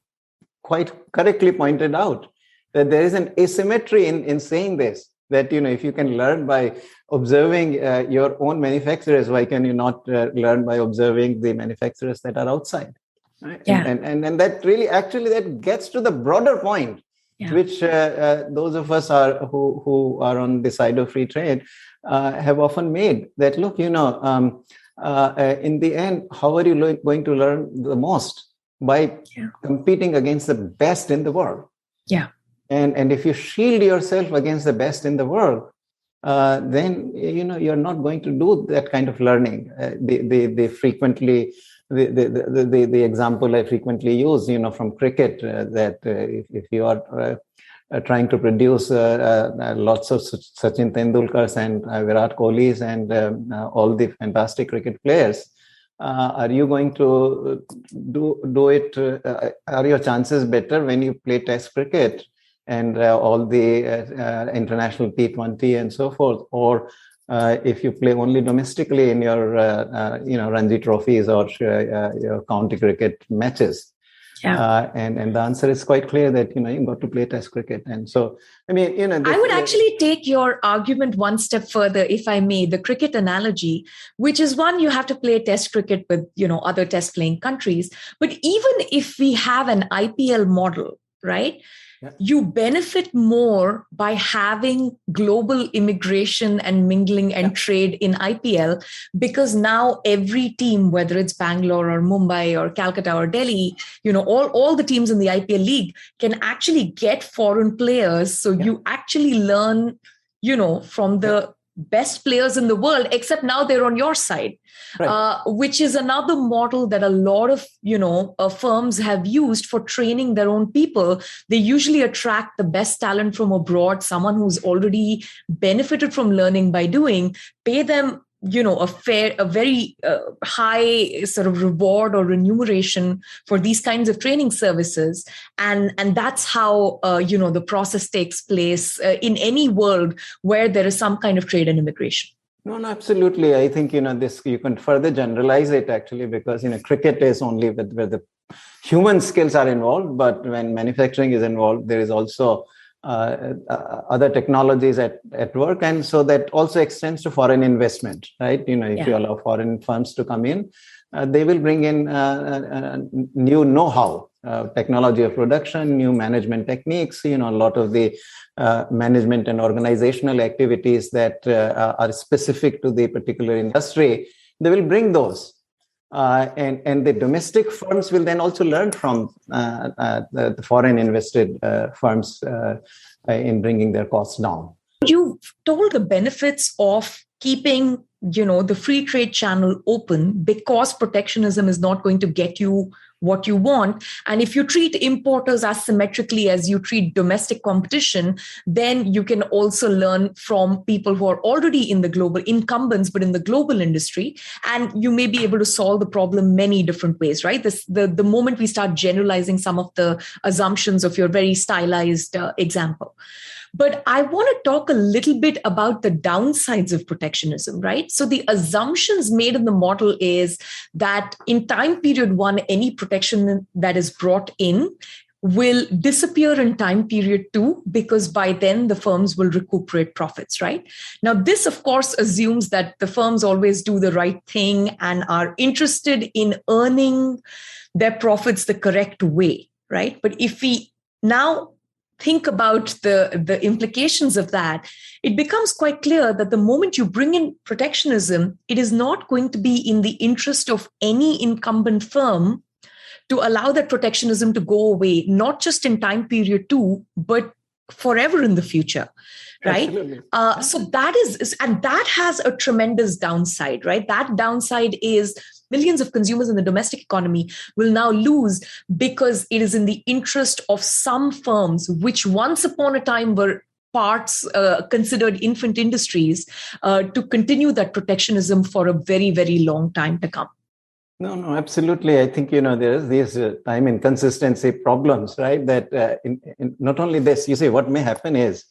Speaker 2: quite correctly pointed out, that there is an asymmetry in saying this, that, if you can learn by observing your own manufacturers, why can you not learn by observing the manufacturers that are outside? Right? And that really, actually, that gets to the broader point, which those of us who are on the side of free trade have often made, that look, in the end, how are you going to learn the most? By competing against the best in the world. And if you shield yourself against the best in the world, then you're not going to do that kind of learning. They frequently, the example I frequently use, from cricket, that if you are trying to produce lots of Sachin Tendulkars and Virat Kohlis and all the fantastic cricket players, are you going to do it? Are your chances better when you play Test cricket and all the international T20 and so forth, or if you play only domestically in your Ranji trophies or your county cricket matches? And the answer is quite clear that you've got to play Test cricket. And so, I would
Speaker 1: actually take your argument one step further, if I may. The cricket analogy, which is one, you have to play Test cricket with other Test playing countries. But even if we have an IPL model, right? You benefit more by having global immigration and mingling and trade in IPL, because now every team, whether it's Bangalore or Mumbai or Calcutta or Delhi, all the teams in the IPL league can actually get foreign players. So you actually learn, from the best players in the world, except now they're on your side. Right. Which is another model that a lot of, firms have used for training their own people. They usually attract the best talent from abroad, someone who's already benefited from learning by doing, pay them, a very high sort of reward or remuneration for these kinds of training services. And that's how, the process takes place in any world where there is some kind of trade and immigration.
Speaker 2: No, absolutely. I think, this, you can further generalize it actually, because, cricket is only where the human skills are involved. But when manufacturing is involved, there is also other technologies at work. And so that also extends to foreign investment, right? If you allow foreign firms to come in, they will bring in new know-how, technology of production, new management techniques, a lot of the management and organizational activities that are specific to the particular industry, they will bring those. And the domestic firms will then also learn from the foreign invested firms in bringing their costs down.
Speaker 1: You told the benefits of keeping, the free trade channel open, because protectionism is not going to get you what you want. And if you treat importers as symmetrically as you treat domestic competition, then you can also learn from people who are already in the global incumbents, but in the global industry. And you may be able to solve the problem many different ways, right? The moment we start generalizing some of the assumptions of your very stylized example. But I want to talk a little bit about the downsides of protectionism, right? So the assumptions made in the model is that in time period one, any protection that is brought in will disappear in time period two, because by then the firms will recuperate profits, right? Now, this, of course, assumes that the firms always do the right thing and are interested in earning their profits the correct way, right? But if we now think about the implications of that, it becomes quite clear that the moment you bring in protectionism, it is not going to be in the interest of any incumbent firm to allow that protectionism to go away, not just in time period two, but forever in the future, right? So that is, and that has a tremendous downside, right? That downside is millions of consumers in the domestic economy will now lose because it is in the interest of some firms, which once upon a time were parts considered infant industries, to continue that protectionism for a very, very long time to come.
Speaker 2: No, absolutely. I think, there's these time inconsistency problems, right? That in not only this, you see, what may happen is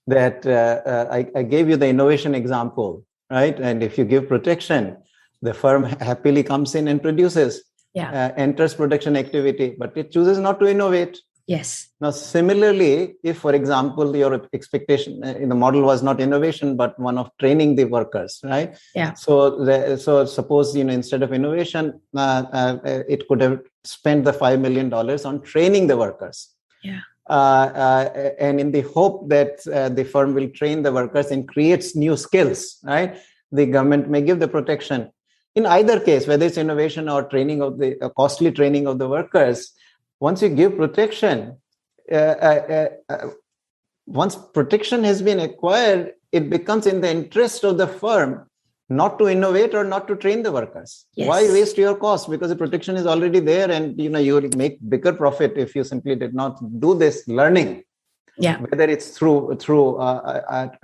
Speaker 2: that I gave you the innovation example, right? And if you give protection, the firm happily comes in and produces, enters production activity, but it chooses not to innovate.
Speaker 1: Yes.
Speaker 2: Now, similarly, if, for example, your expectation in the model was not innovation, but one of training the workers, right?
Speaker 1: Yeah.
Speaker 2: So suppose, instead of innovation, it could have spent the $5 million on training the workers.
Speaker 1: Yeah.
Speaker 2: And in the hope that the firm will train the workers and creates new skills, right? The government may give the protection. In either case, whether it's innovation or training of the costly training of the workers, once you give protection, once protection has been acquired, it becomes in the interest of the firm not to innovate or not to train the workers.
Speaker 1: Yes.
Speaker 2: Why waste your cost? Because the protection is already there, and you will make bigger profit if you simply did not do this learning.
Speaker 1: Yeah.
Speaker 2: Whether it's through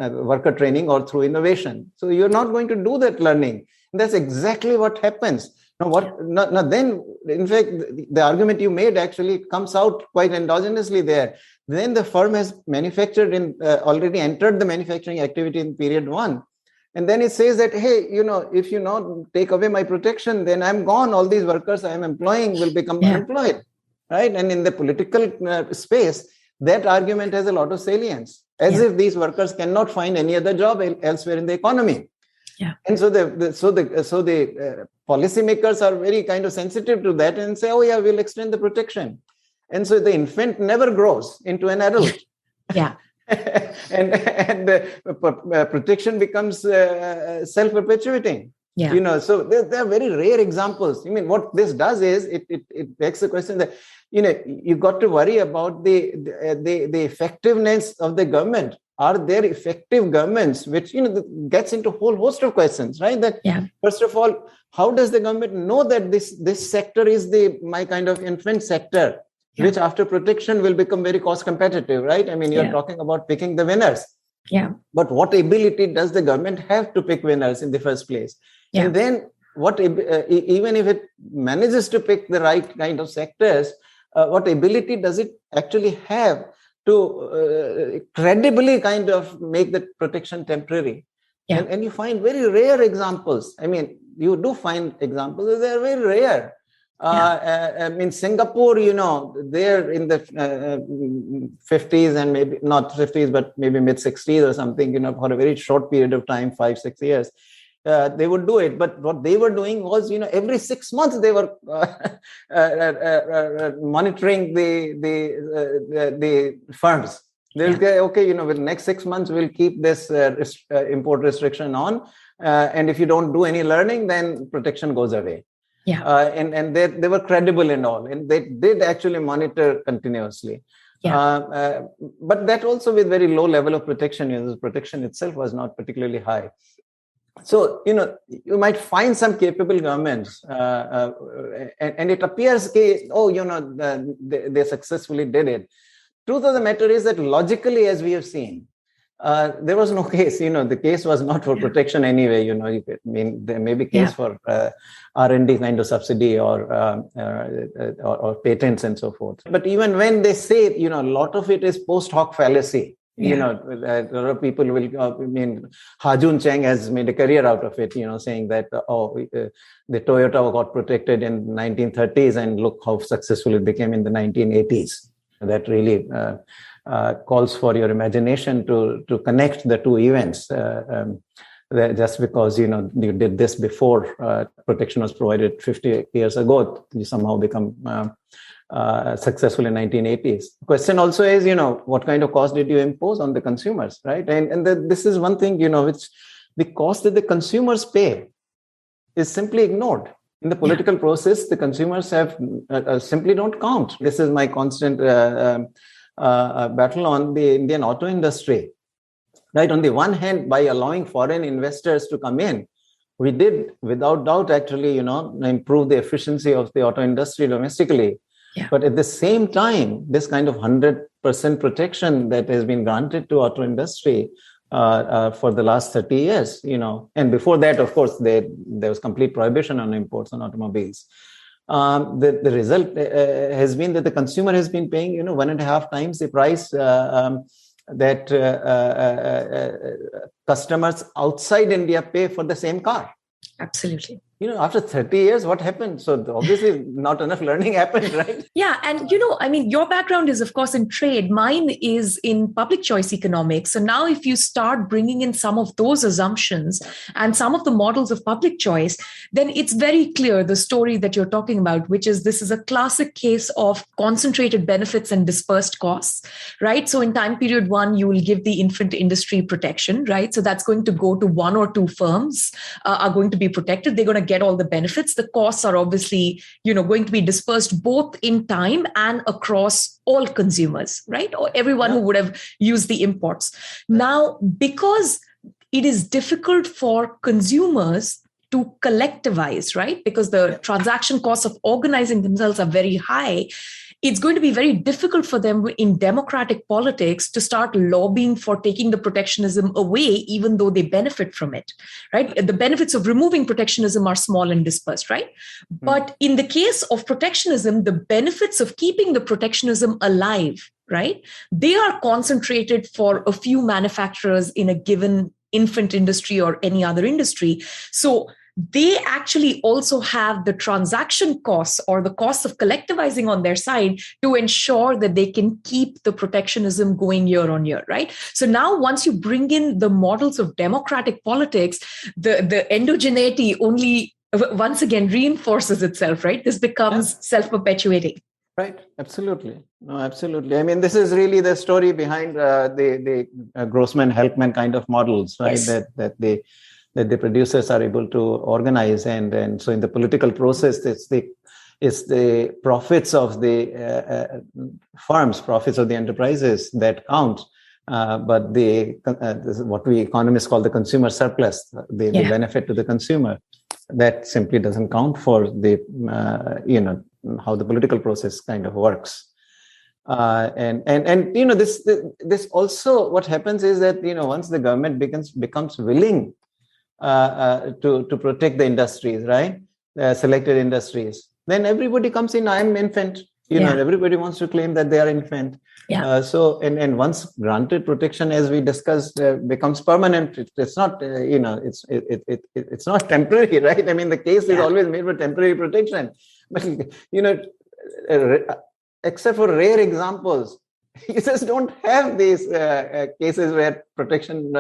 Speaker 2: worker training or through innovation. So you're not going to do that learning. And that's exactly what happens. Now, then, in fact, the argument you made actually comes out quite endogenously there. Then the firm has manufactured already entered the manufacturing activity in period one. And then it says that, hey, if you not take away my protection, then I'm gone. All these workers I'm employing will become unemployed, right? And in the political space, that argument has a lot of salience, as if these workers cannot find any other job elsewhere in the economy.
Speaker 1: Yeah.
Speaker 2: And so the policymakers are very kind of sensitive to that and say, oh yeah, we'll extend the protection. And so the infant never grows into an adult.
Speaker 1: Yeah.
Speaker 2: and protection becomes self-perpetuating.
Speaker 1: Yeah.
Speaker 2: So there are very rare examples. I mean, what this does is it begs the question that you got to worry about the effectiveness of the government. Are there effective governments, which gets into a whole host of questions, right? That first of all, how does the government know that this sector is my kind of infant sector, which after protection will become very cost competitive, right? I mean, you're talking about picking the winners.
Speaker 1: Yeah.
Speaker 2: But what ability does the government have to pick winners in the first place? Yeah. And then even if it manages to pick the right kind of sectors, what ability does it actually have to credibly kind of make the protection temporary? Yeah. And you find very rare examples. I mean, you do find examples, they're very rare. In Singapore, they're in the 50s and maybe not 50s, but maybe mid 60s or something, for a very short period of time, 5-6 years. They would do it. But what they were doing was, every 6 months they were monitoring the firms. They'll say, okay, with next 6 months, we'll keep this import restriction on. And if you don't do any learning, then protection goes away.
Speaker 1: Yeah.
Speaker 2: And they were credible and all. And they did actually monitor continuously. Yeah. But that also with very low level of protection. The protection itself was not particularly high. So, you might find some capable governments, and it appears, they successfully did it. Truth of the matter is that logically, as we have seen, there was no case, the case was not for protection anyway, there may be case for R&D kind of subsidy or patents and so forth. But even when they say, a lot of it is post hoc fallacy. A lot of people will, Ha-Joon Chang has made a career out of it, saying that, the Toyota got protected in 1930s and look how successful it became in the 1980s. That really calls for your imagination to connect the two events. Just because, you did this before protection was provided 50 years ago, you somehow become successful in 1980s. The question also is, what kind of cost did you impose on the consumers, right? And this is one thing, which the cost that the consumers pay is simply ignored. In the political process, the consumers have simply don't count. This is my constant battle on the Indian auto industry. Right? On the one hand, by allowing foreign investors to come in, we did, without doubt, actually, improve the efficiency of the auto industry domestically.
Speaker 1: Yeah.
Speaker 2: But at the same time, this kind of 100% protection that has been granted to auto industry for the last 30 years, and before that, of course, there was complete prohibition on imports on automobiles. The result has been that the consumer has been paying, 1.5 times the price that customers outside India pay for the same car.
Speaker 1: Absolutely.
Speaker 2: After 30 years, what happened? So obviously not enough learning happened, right?
Speaker 1: Yeah. And, your background is, of course, in trade. Mine is in public choice economics. So now if you start bringing in some of those assumptions and some of the models of public choice, then it's very clear the story that you're talking about, which is this is a classic case of concentrated benefits and dispersed costs, right? So in time period 1, you will give the infant industry protection, right? So that's going to go to 1 or 2 firms are going to be protected. They're going to get all the benefits. The costs are obviously, going to be dispersed both in time and across all consumers, right? Or everyone who would have used the imports. Now, because it is difficult for consumers to collectivize, right? Because the transaction costs of organizing themselves are very high. It's going to be very difficult for them in democratic politics to start lobbying for taking the protectionism away, even though they benefit from it, right? The benefits of removing protectionism are small and dispersed, right? Mm-hmm. But in the case of protectionism, the benefits of keeping the protectionism alive, right? They are concentrated for a few manufacturers in a given infant industry or any other industry. So they actually also have the transaction costs or the costs of collectivizing on their side to ensure that they can keep the protectionism going year on year, right? So now once you bring in the models of democratic politics, the endogeneity only once again reinforces itself, right? This becomes self-perpetuating.
Speaker 2: Right. Absolutely. No, absolutely. I mean, this is really the story behind the Grossman-Helpman kind of models, right? Yes. That the producers are able to organize, and so in the political process, it's the profits of the firms, profits of the enterprises that count. But this is what we economists call the consumer surplus, the benefit to the consumer, that simply doesn't count for the how the political process kind of works. And this also, what happens is that once the government becomes willing to protect the industries, right? Selected industries. Then everybody comes in, I'm infant. Everybody wants to claim that they are infant. Yeah. So once granted protection, as we discussed, becomes permanent. It's not, it's not temporary, right? I mean, the case is always made for temporary protection. But, except for rare examples, you just don't have these cases where protection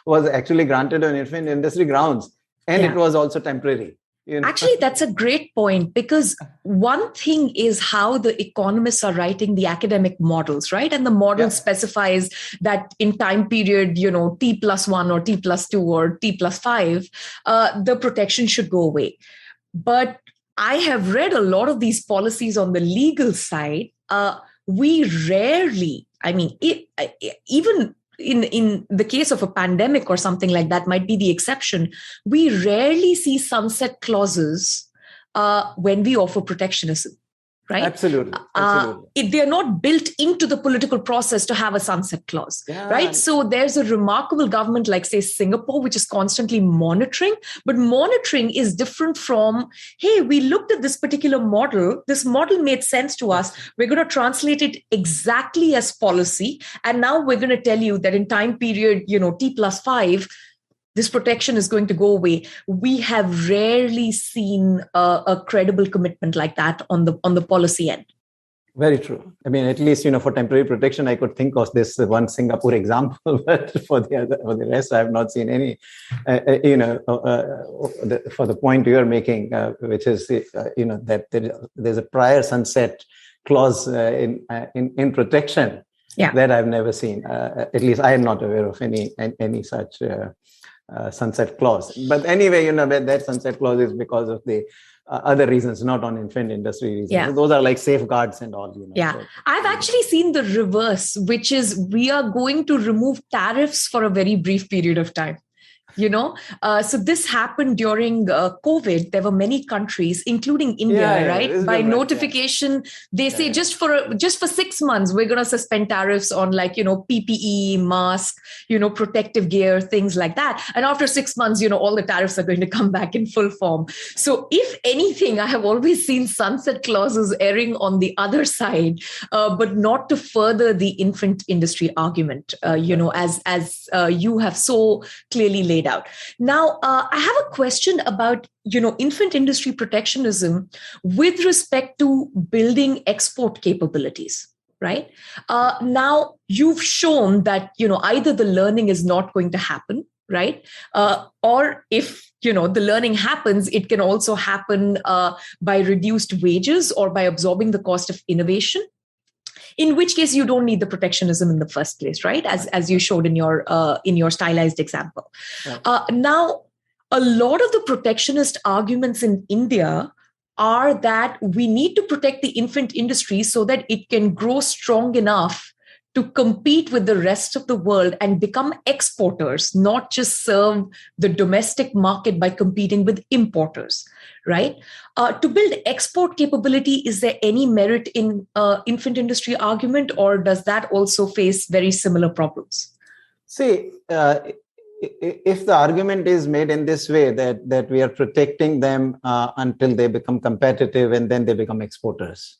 Speaker 2: was actually granted on infant industry grounds, and it was also temporary.
Speaker 1: Actually, that's a great point, because one thing is how the economists are writing the academic models, right? And the model specifies that in time period, T+1 or T+2 or T+5, the protection should go away. But I have read a lot of these policies on the legal side. We rarely, even in the case of a pandemic or something like that might be the exception, we rarely see sunset clauses when we offer protectionism. Right?
Speaker 2: Absolutely.
Speaker 1: They're not built into the political process to have a sunset clause, right? So there's a remarkable government like, say, Singapore, which is constantly monitoring. But monitoring is different from, hey, we looked at this particular model. This model made sense to us. We're going to translate it exactly as policy. And now we're going to tell you that in time period, T+5, this protection is going to go away. We have rarely seen a credible commitment like that on the policy end.
Speaker 2: Very true. I mean, at least, for temporary protection, I could think of this one Singapore example, but for the rest, I have not seen any, for the point you're making, which is, that there's a prior sunset clause in protection that I've never seen. At least I am not aware of any such sunset clause. But anyway, that sunset clause is because of the other reasons, not on infant industry reasons. So those are like safeguards and all.
Speaker 1: So, I've actually seen the reverse, which is we are going to remove tariffs for a very brief period of time. So this happened during COVID. There were many countries, including India, right? By notification, they say just for 6 months, we're going to suspend tariffs on PPE, mask, protective gear, things like that. And after 6 months, all the tariffs are going to come back in full form. So if anything, I have always seen sunset clauses erring on the other side, but not to further the infant industry argument, as you have so clearly laid out. Now, I have a question about, infant industry protectionism with respect to building export capabilities, right? Now, you've shown that, either the learning is not going to happen, right? Or if, the learning happens, it can also happen by reduced wages or by absorbing the cost of innovation. In which case you don't need the protectionism in the first place, right? As you showed in your stylized example. Right. Now, a lot of the protectionist arguments in India are that we need to protect the infant industry so that it can grow strong enough to compete with the rest of the world and become exporters, not just serve the domestic market by competing with importers, right? To build export capability, is there any merit in infant industry argument, or does that also face very similar problems?
Speaker 2: See, if the argument is made in this way that we are protecting them until they become competitive and then they become exporters,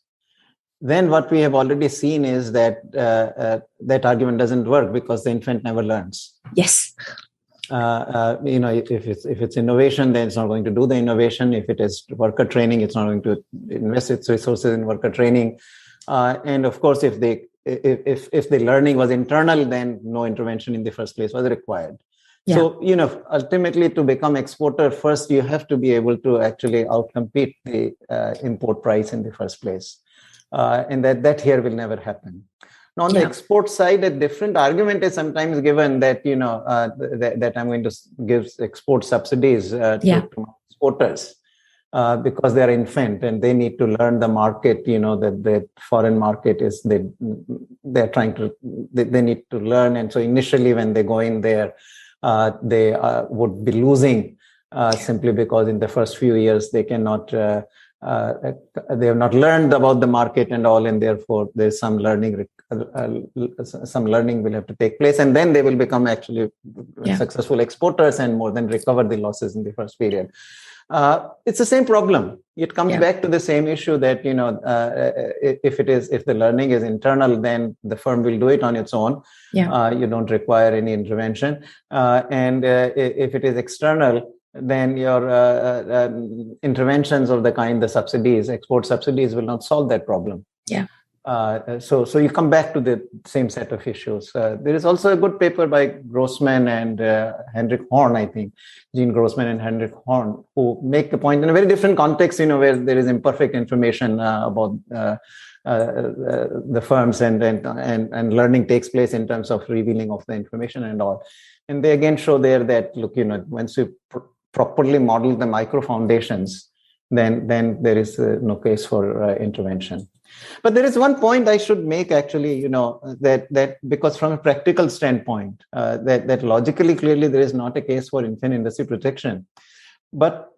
Speaker 2: then what we have already seen is that that argument doesn't work because the infant never learns.
Speaker 1: Yes.
Speaker 2: If it's innovation, then it's not going to do the innovation. If it is worker training, it's not going to invest its resources in worker training. And of course, if the learning was internal, then no intervention in the first place was required. Yeah. So, ultimately to become exporter, first you have to be able to actually outcompete the import price in the first place. And that here will never happen. Now, on the export side, a different argument is sometimes given that, that I'm going to give export subsidies to exporters because they're infant and they need to learn the market, that the foreign market is, they need to learn. And so initially when they go in there, they would be losing simply because in the first few years they cannot they have not learned about the market and all, and therefore there's some learning will have to take place, and then they will become actually successful exporters and more than recover the losses in the first period. It's the same problem. It comes back to the same issue that if the learning is internal, then the firm will do it on its own. You don't require any intervention, and if it is external, then your interventions of the kind, the subsidies, export subsidies, will not solve that problem. So you come back to the same set of issues. There is also a good paper by Grossman and Hendrik Horn, I think, Jean Grossman and Hendrik Horn, who make the point in a very different context, where there is imperfect information about the firms and learning takes place in terms of revealing of the information and all. And they again show there that, look, once you properly model the micro foundations, then there is no case for intervention. But there is one point I should make actually, that because from a practical standpoint, that logically, clearly, there is not a case for infant industry protection. But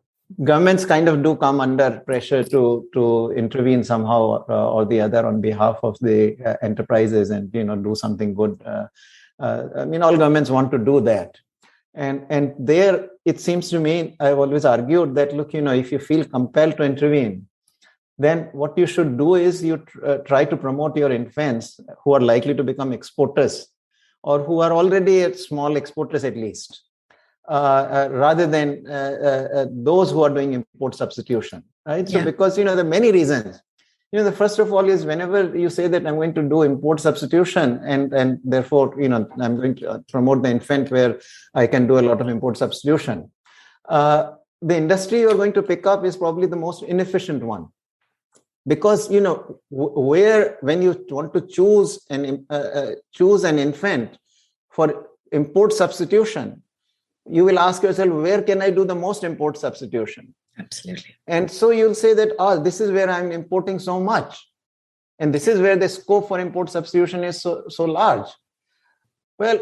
Speaker 2: governments kind of do come under pressure to intervene somehow or the other on behalf of the enterprises and, do something good. All governments want to do that. And there, it seems to me, I've always argued that, look, if you feel compelled to intervene, then what you should do is you try to promote your infants who are likely to become exporters or who are already small exporters at least, rather than those who are doing import substitution, right? So because, there are many reasons. The first of all is whenever you say that I'm going to do import substitution and therefore, I'm going to promote the infant where I can do a lot of import substitution. The industry you're going to pick up is probably the most inefficient one. Because, when you want to choose an infant for import substitution, you will ask yourself, where can I do the most import substitution?
Speaker 1: Absolutely.
Speaker 2: And so you'll say that, this is where I'm importing so much. And this is where the scope for import substitution is so large. Well,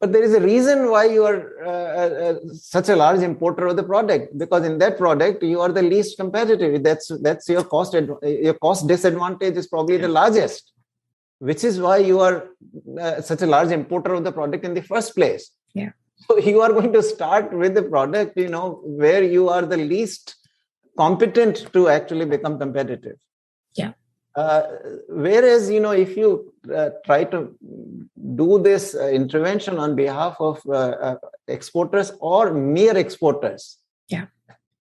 Speaker 2: But there is a reason why you are such a large importer of the product, because in that product you are the least competitive. That's your cost disadvantage is probably the largest, which is why you are such a large importer of the product in the first place.
Speaker 1: Yeah.
Speaker 2: So you are going to start with the product, where you are the least competent to actually become competitive.
Speaker 1: Yeah.
Speaker 2: Whereas, if you try to do this intervention on behalf of exporters or mere exporters,
Speaker 1: yeah,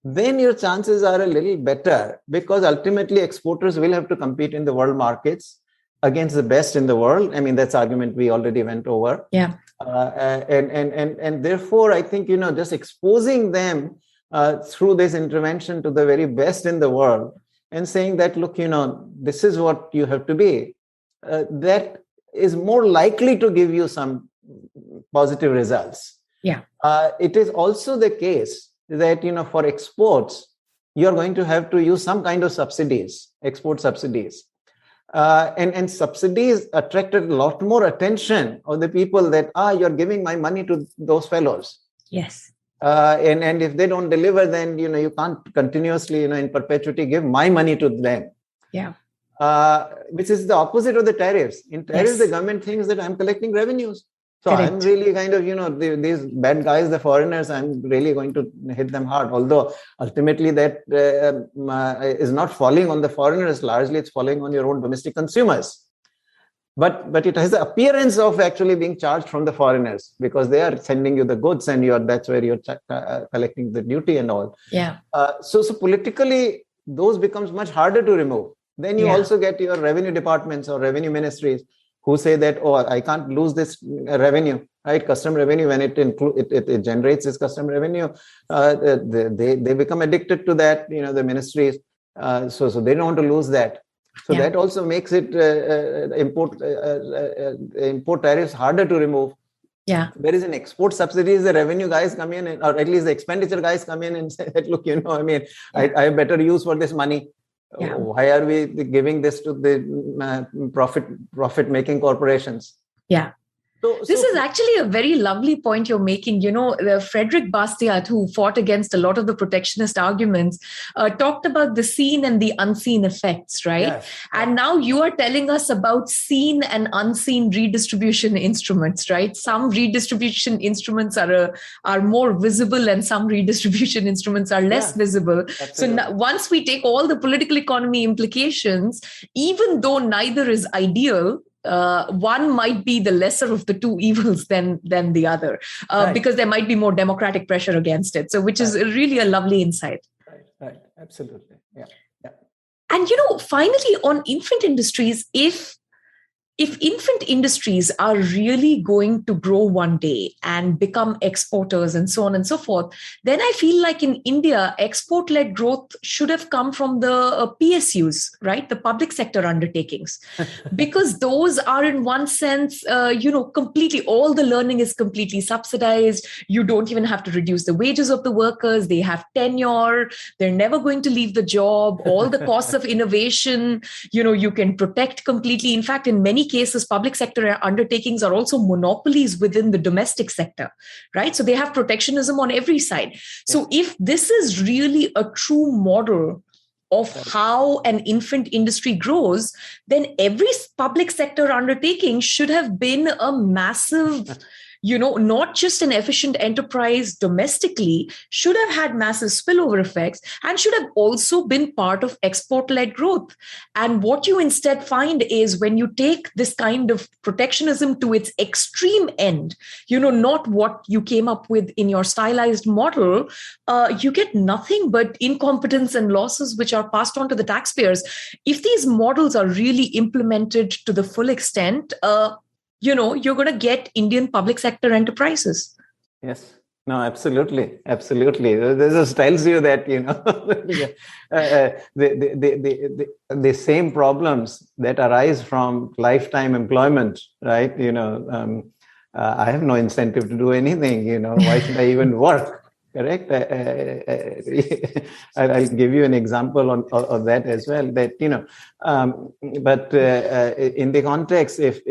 Speaker 2: then your chances are a little better, because ultimately exporters will have to compete in the world markets against the best in the world. I mean, that's argument we already went over.
Speaker 1: Yeah.
Speaker 2: And therefore, I think, just exposing them through this intervention to the very best in the world and saying that, look, this is what you have to be, that is more likely to give you some positive results.
Speaker 1: Yeah.
Speaker 2: It is also the case that, for exports, you're going to have to use some kind of subsidies, export subsidies. And subsidies attracted a lot more attention of the people that, you're giving my money to those fellows.
Speaker 1: Yes.
Speaker 2: And if they don't deliver, then, you can't continuously, in perpetuity give my money to them.
Speaker 1: Yeah.
Speaker 2: Which is the opposite of the tariffs. In tariffs,
Speaker 1: Yes.
Speaker 2: the government thinks that I'm collecting revenues. So
Speaker 1: Correct.
Speaker 2: I'm really kind of, these bad guys, the foreigners, I'm really going to hit them hard. Although ultimately that is not falling on the foreigners. Largely, it's falling on your own domestic consumers. But it has the appearance of actually being charged from the foreigners, because they are sending you the goods and that's where you're collecting the duty and all.
Speaker 1: Yeah.
Speaker 2: So politically, those becomes much harder to remove. Then you also get your revenue departments or revenue ministries who say that, I can't lose this revenue, right? Custom revenue, when it generates this custom revenue, they become addicted to that, the ministries. So they don't want to lose that. So that also makes it import tariffs harder to remove.
Speaker 1: Yeah.
Speaker 2: Whereas in export subsidies, the revenue guys come in, or at least the expenditure guys come in and say that, look, I have better use for this money. Yeah. Why are we giving this to the profit-making corporations?
Speaker 1: Yeah. This is actually a very lovely point you're making. Frederick Bastiat, who fought against a lot of the protectionist arguments, talked about the seen and the unseen effects, right? Yes. And now you are telling us about seen and unseen redistribution instruments, right? Some redistribution instruments are more visible and some redistribution instruments are less visible. Absolutely. So now, once we take all the political economy implications, even though neither is ideal, one might be the lesser of the two evils than the other, because there might be more democratic pressure against it. So, which is really a lovely insight.
Speaker 2: Right. Absolutely. Yeah.
Speaker 1: And, finally, on infant industries, if infant industries are really going to grow one day and become exporters and so on and so forth, then I feel like in India, export-led growth should have come from the PSUs, right? The public sector undertakings, because those are in one sense, completely, all the learning is completely subsidized. You don't even have to reduce the wages of the workers. They have tenure. They're never going to leave the job. All the costs of innovation, you can protect completely. In fact, in many cases, public sector undertakings are also monopolies within the domestic sector, right? So they have protectionism on every side. So if this is really a true model of how an infant industry grows, then every public sector undertaking should have been a massive, not just an efficient enterprise domestically, should have had massive spillover effects and should have also been part of export-led growth. And what you instead find is when you take this kind of protectionism to its extreme end, not what you came up with in your stylized model, you get nothing but incompetence and losses which are passed on to the taxpayers. If these models are really implemented to the full extent, you're going to get Indian public sector enterprises.
Speaker 2: Yes. No, absolutely. This just tells you that, the same problems that arise from lifetime employment, right? I have no incentive to do anything, why should I even work? Correct. I'll give you an example of that as well. That but in the context, if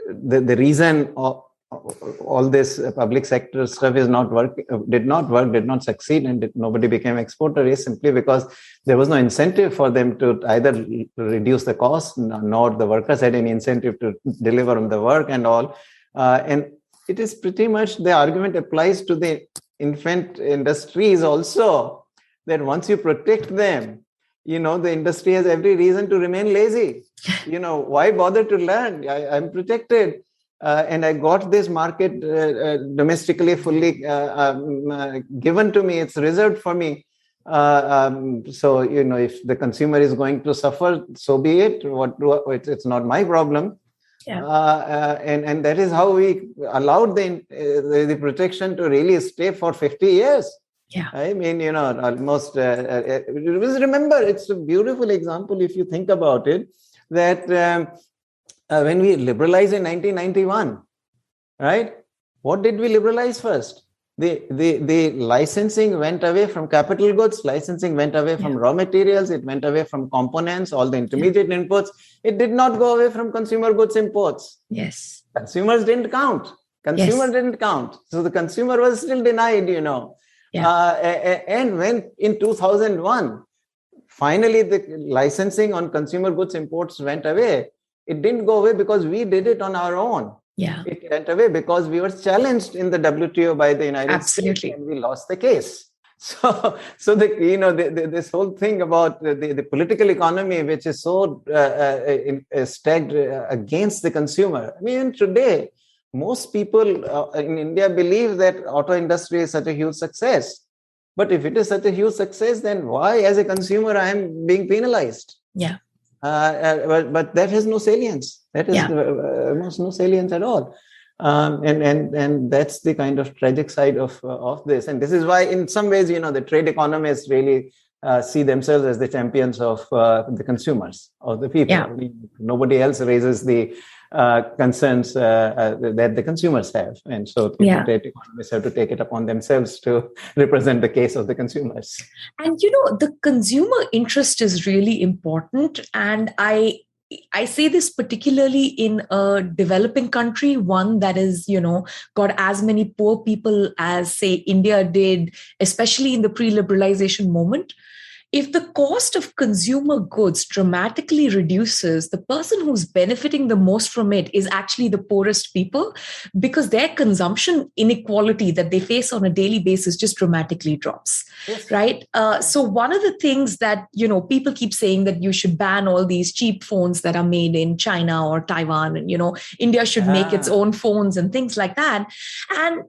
Speaker 2: the reason all this public sector stuff did not succeed, and nobody became exporter is simply because there was no incentive for them to either reduce the cost, nor the workers had any incentive to deliver on the work and all. And it is pretty much the argument applies to the infant industries also, that once you protect them, the industry has every reason to remain lazy. Why bother to learn? I'm protected. And I got this market domestically fully given to me. It's reserved for me. So, if the consumer is going to suffer, so be it. It's not my problem.
Speaker 1: Yeah.
Speaker 2: And that is how we allowed the protection to really stay for 50 years.
Speaker 1: Yeah.
Speaker 2: I mean, almost, remember, it's a beautiful example if you think about it, that when we liberalized in 1991, right? What did we liberalize first? The licensing went away from capital goods, licensing went away from raw materials, it went away from components, all the intermediate inputs. It did not go away from consumer goods imports.
Speaker 1: Yes.
Speaker 2: Consumers didn't count. Didn't count. So the consumer was still denied, Yeah. And when in 2001, finally the licensing on consumer goods imports went away, it didn't go away because we did it on our own.
Speaker 1: Yeah.
Speaker 2: It went away because we were challenged in the WTO by the United States, and we lost the case. So this whole thing about the political economy, which is so stacked against the consumer. I mean, today, most people in India believe that auto industry is such a huge success. But if it is such a huge success, then why, as a consumer, I am being penalized?
Speaker 1: Yeah.
Speaker 2: But that has no salience. That is almost no salience at all. And that's the kind of tragic side of this. And this is why, in some ways, the trade economists really see themselves as the champions of the consumers, of the people.
Speaker 1: Yeah.
Speaker 2: Nobody else raises the concerns that the consumers have. And so trade economists have to take it upon themselves to represent the case of the consumers.
Speaker 1: And, the consumer interest is really important. And I say this particularly in a developing country, one that is, got as many poor people as, say, India did, especially in the pre-liberalization moment. If the cost of consumer goods dramatically reduces, the person who's benefiting the most from it is actually the poorest people, because their consumption inequality that they face on a daily basis just dramatically drops, yes. Right? So one of the things that, people keep saying that you should ban all these cheap phones that are made in China or Taiwan, and, India should make its own phones and things like that. And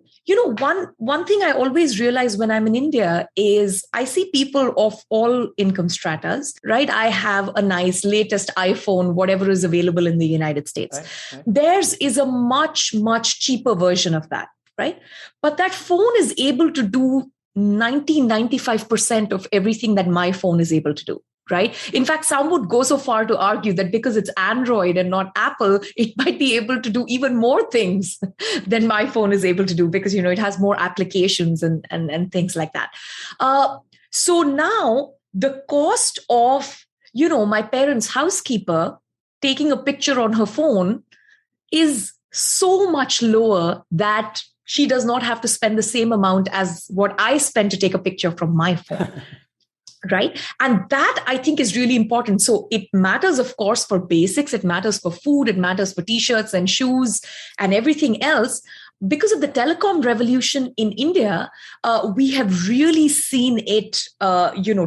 Speaker 1: one thing I always realize when I'm in India is I see people of all income stratas, right? I have a nice latest iPhone, whatever is available in the United States. Right. Theirs is a much, much cheaper version of that, right? But that phone is able to do 95% of everything that my phone is able to do. Right? In fact, some would go so far to argue that because it's Android and not Apple, it might be able to do even more things than my phone is able to do, because, it has more applications and things like that. So now the cost of, my parents' housekeeper taking a picture on her phone is so much lower that she does not have to spend the same amount as what I spend to take a picture from my phone. Right. And that, I think, is really important. So it matters, of course, for basics. It matters for food. It matters for T-shirts and shoes and everything else. Because of the telecom revolution in India, we have really seen it,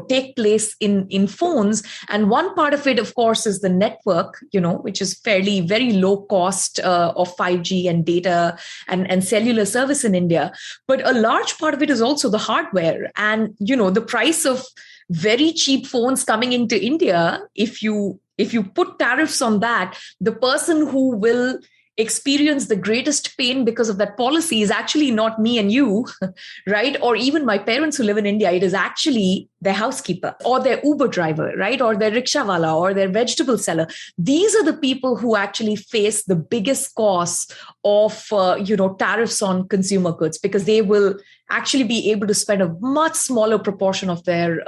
Speaker 1: take place in phones. And one part of it, of course, is the network, which is fairly very low cost of 5G and data and cellular service in India. But a large part of it is also the hardware. And, the price of very cheap phones coming into India, if you put tariffs on that, the person who will experience the greatest pain because of that policy is actually not me and you, right? Or even my parents who live in India. It is actually their housekeeper or their Uber driver, right? Or their rickshawala or their vegetable seller. These are the people who actually face the biggest cost of, tariffs on consumer goods, because they will actually be able to spend a much smaller proportion of their,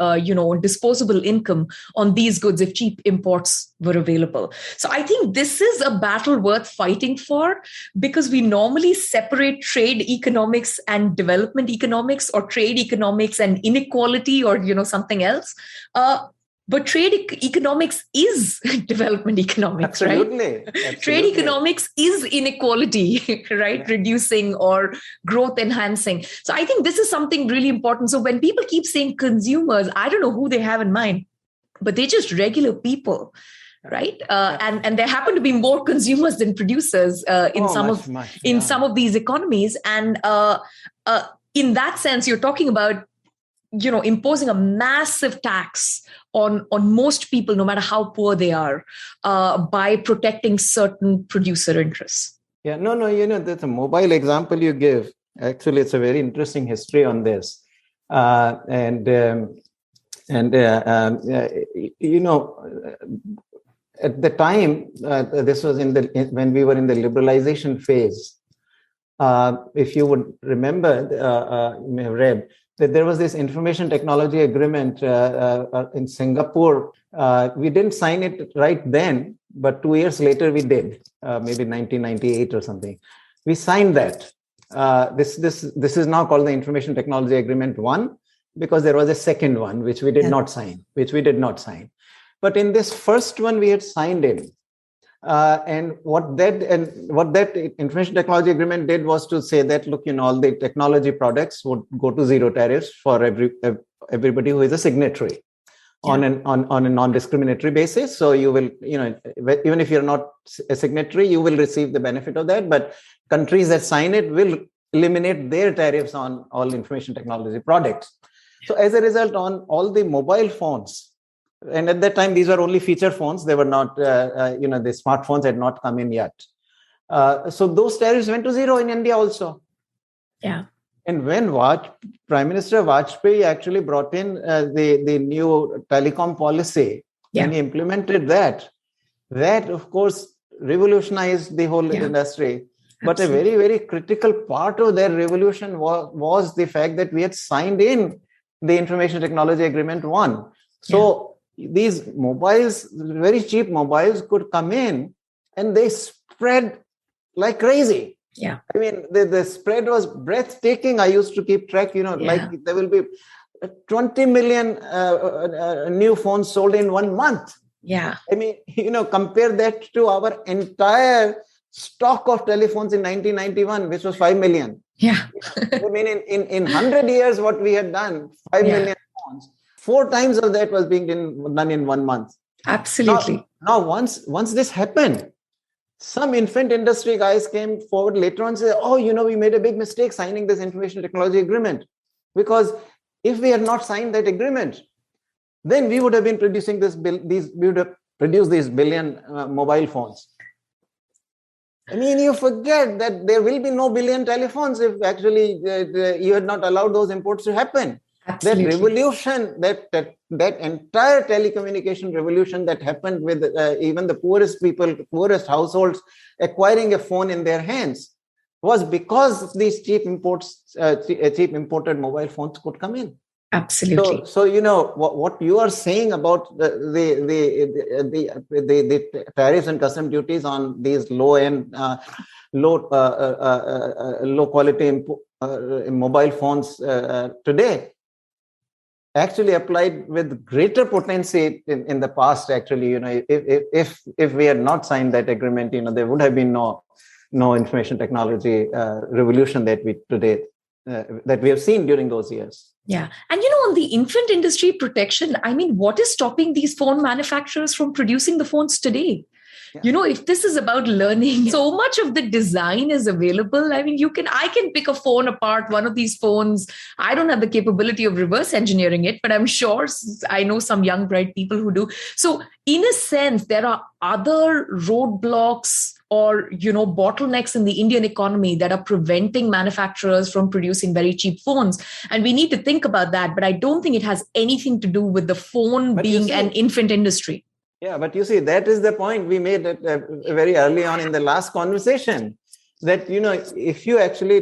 Speaker 1: disposable income on these goods if cheap imports were available. So I think this is a battle worth fighting for, because we normally separate trade economics and development economics, or trade economics and inequality, or, something else. But trade economics is development economics,
Speaker 2: Absolutely.
Speaker 1: right? Trade economics is inequality, right? Yeah. Reducing or growth enhancing. So I think this is something really important. So when people keep saying consumers, I don't know who they have in mind, but they're just regular people, right? And there happen to be more consumers than producers in some of these economies. And in that sense, you're talking about imposing a massive tax on most people, no matter how poor they are, by protecting certain producer interests.
Speaker 2: Yeah, no, that's a mobile example you give. Actually, it's a very interesting history on this. At the time, this was when we were in the liberalization phase. If you would remember, you may have read that there was this information technology agreement in Singapore. We didn't sign it right then, but 2 years later we did, maybe 1998 or something. We signed that. This is now called the Information Technology Agreement 1, because there was a second one which we did not sign. But in this first one, we had signed in. And what that information technology agreement did was to say that, look, all the technology products would go to zero tariffs for everybody who is a signatory on a non-discriminatory basis. So you will, even if you're not a signatory, you will receive the benefit of that. But countries that sign it will eliminate their tariffs on all information technology products. So as a result, on all the mobile phones, and at that time, these were only feature phones. They were not, the smartphones had not come in yet. So those tariffs went to zero in India also.
Speaker 1: Yeah.
Speaker 2: And when Prime Minister Vajpayee actually brought in the new telecom policy, and he implemented that of course revolutionized the whole industry. But Absolutely. A very, very critical part of that revolution was the fact that we had signed in the Information Technology Agreement 1. So these mobiles, very cheap mobiles, could come in and they spread like crazy.
Speaker 1: Yeah.
Speaker 2: I mean, the spread was breathtaking. I used to keep track, like there will be 20 million new phones sold in 1 month.
Speaker 1: Yeah.
Speaker 2: I mean, compare that to our entire stock of telephones in 1991, which was 5 million.
Speaker 1: Yeah.
Speaker 2: I mean, in 100 years, what we had done, 5 million phones. 4 times of that was being done in 1 month.
Speaker 1: Absolutely.
Speaker 2: Now once this happened, some infant industry guys came forward later on and said, we made a big mistake signing this information technology agreement. Because if we had not signed that agreement, then we would have been producing we would have produced these billion mobile phones. I mean, you forget that there will be no billion telephones if actually you had not allowed those imports to happen. Absolutely. That revolution, that entire telecommunication revolution that happened with even the poorest people, poorest households acquiring a phone in their hands, was because these cheap imported mobile phones could come in.
Speaker 1: Absolutely.
Speaker 2: So what you are saying about the tariffs and custom duties on these low-end, low quality mobile phones today actually applied with greater potency in the past. Actually, if we had not signed that agreement, there would have been no information technology revolution that we have seen during those years.
Speaker 1: Yeah. And, on the infant industry protection, I mean, what is stopping these phone manufacturers from producing the phones today? Yeah. If this is about learning, so much of the design is available. I mean, I can pick a phone apart, one of these phones. I don't have the capability of reverse engineering it, but I'm sure I know some young, bright people who do. So in a sense, there are other roadblocks or, bottlenecks in the Indian economy that are preventing manufacturers from producing very cheap phones. And we need to think about that. But I don't think it has anything to do with the phone being an infant industry.
Speaker 2: Yeah, but you see, that is the point we made very early on in the last conversation, that, if you actually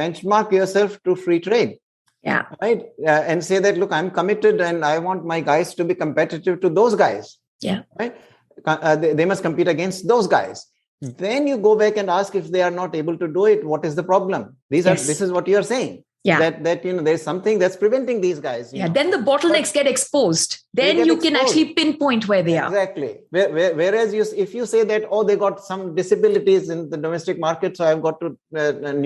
Speaker 2: benchmark yourself to free trade,
Speaker 1: yeah,
Speaker 2: right, and say that, look, I'm committed and I want my guys to be competitive to those guys.
Speaker 1: Yeah.
Speaker 2: Right. They must compete against those guys. Then you go back and ask, if they are not able to do it, what is the problem? This is what you are saying.
Speaker 1: Yeah.
Speaker 2: That there's something that's preventing these guys.
Speaker 1: Then the bottlenecks get exposed. Then you can actually pinpoint where they are.
Speaker 2: Exactly. Whereas if you say that, they got some disabilities in the domestic market, so I've got to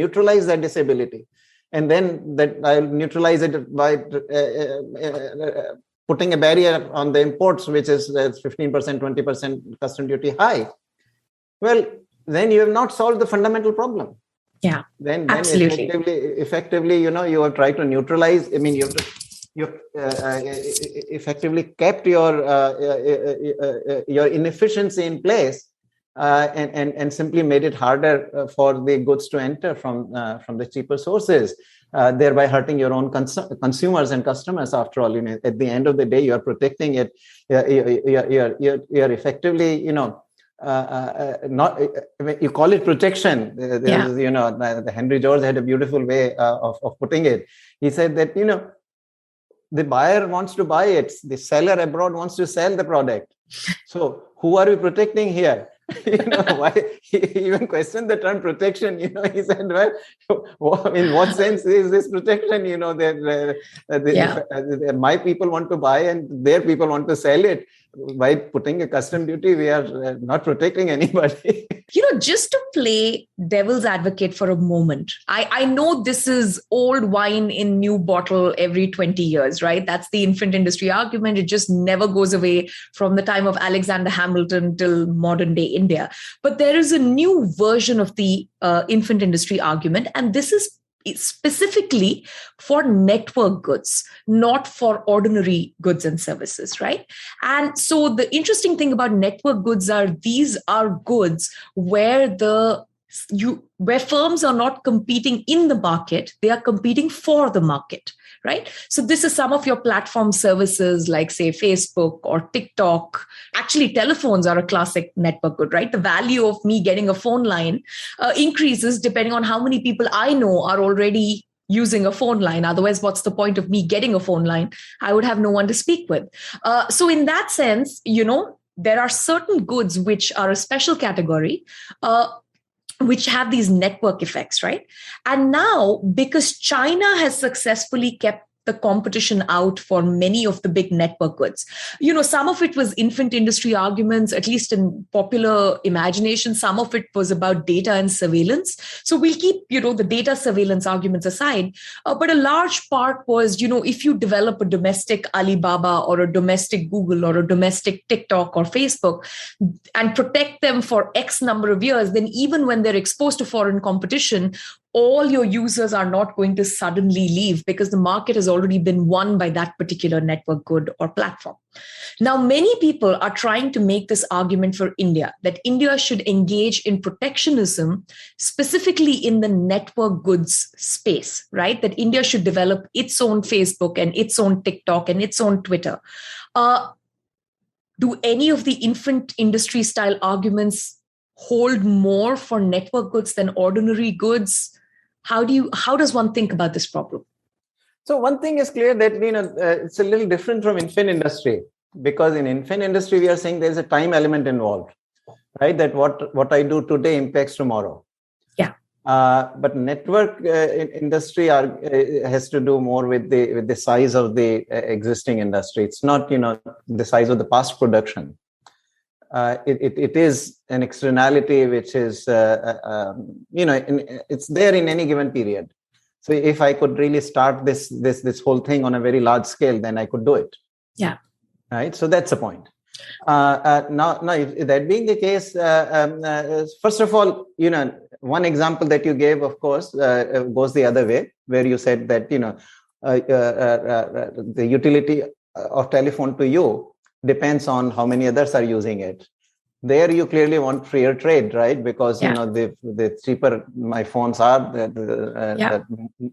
Speaker 2: neutralize that disability. And then that I'll neutralize it by putting a barrier on the imports, which is 15%, 20% custom duty high. Well, then you have not solved the fundamental problem.
Speaker 1: Yeah,
Speaker 2: then
Speaker 1: absolutely.
Speaker 2: Effectively, you have tried to neutralize. I mean, you've effectively kept your inefficiency in place, and simply made it harder for the goods to enter from the cheaper sources, thereby hurting your own consumers and customers. After all, at the end of the day, you are protecting it. You're effectively, not, you call it protection. The Henry George had a beautiful way of putting it. He said that, the buyer wants to buy it, the seller abroad wants to sell the product. So who are we protecting here? Why he even questioned the term protection. He said, well, in what sense is this protection? My people want to buy and their people want to sell it. By putting a custom duty, we are not protecting anybody.
Speaker 1: Just to play devil's advocate for a moment, I know this is old wine in new bottle every 20 years, right? That's the infant industry argument. It just never goes away from the time of Alexander Hamilton till modern day India. But there is a new version of the infant industry argument, and this is specifically for network goods, not for ordinary goods and services, right? And so the interesting thing about network goods are these are goods where where firms are not competing in the market, they are competing for the market, right? So this is some of your platform services like, say, Facebook or TikTok. Actually, telephones are a classic network good, right? The value of me getting a phone line increases depending on how many people I know are already using a phone line. Otherwise, what's the point of me getting a phone line? I would have no one to speak with. So in that sense, there are certain goods which are a special category, which have these network effects, right? And now, because China has successfully kept the competition out for many of the big network goods. Some of it was infant industry arguments, at least in popular imagination. Some of it was about data and surveillance. So we'll keep, the data surveillance arguments aside. But a large part was, if you develop a domestic Alibaba or a domestic Google or a domestic TikTok or Facebook and protect them for X number of years, then even when they're exposed to foreign competition, all your users are not going to suddenly leave because the market has already been won by that particular network good or platform. Now, many people are trying to make this argument for India, that India should engage in protectionism, specifically in the network goods space, right? That India should develop its own Facebook and its own TikTok and its own Twitter. Do any of the infant industry style arguments hold more for network goods than ordinary goods? How does one think about this problem?
Speaker 2: So one thing is clear that it's a little different from infant industry, because in infant industry we are saying there's a time element involved, right? That what I do today impacts tomorrow.
Speaker 1: Yeah.
Speaker 2: But network industry has to do more with the size of the existing industry. It's not the size of the past production. It is an externality which is it's there in any given period. So if I could really start this whole thing on a very large scale, then I could do it.
Speaker 1: Yeah.
Speaker 2: Right. So that's the point. Now, if that being the case, first of all, one example that you gave, of course, goes the other way, where you said that the utility of telephone to you depends on how many others are using it. There you clearly want freer trade, right? Because the cheaper my phones are, the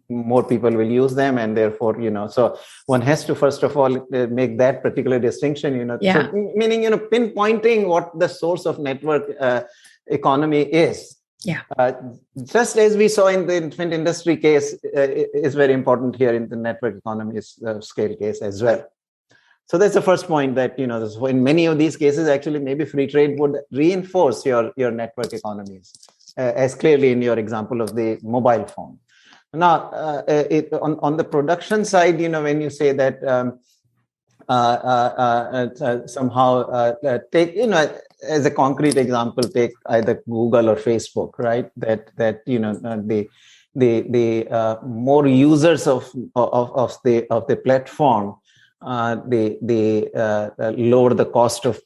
Speaker 2: more people will use them, and therefore, so one has to first of all make that particular distinction, so meaning, pinpointing what the source of network economy is. Just as we saw in the infant industry case, is very important here in the network economies scale case as well. So that's the first point, that in many of these cases, actually, maybe free trade would reinforce your network economies, as clearly in your example of the mobile phone. Now, on the production side, when you say that somehow take, as a concrete example, take either Google or Facebook, right? That the more users of the platform, they lower the cost of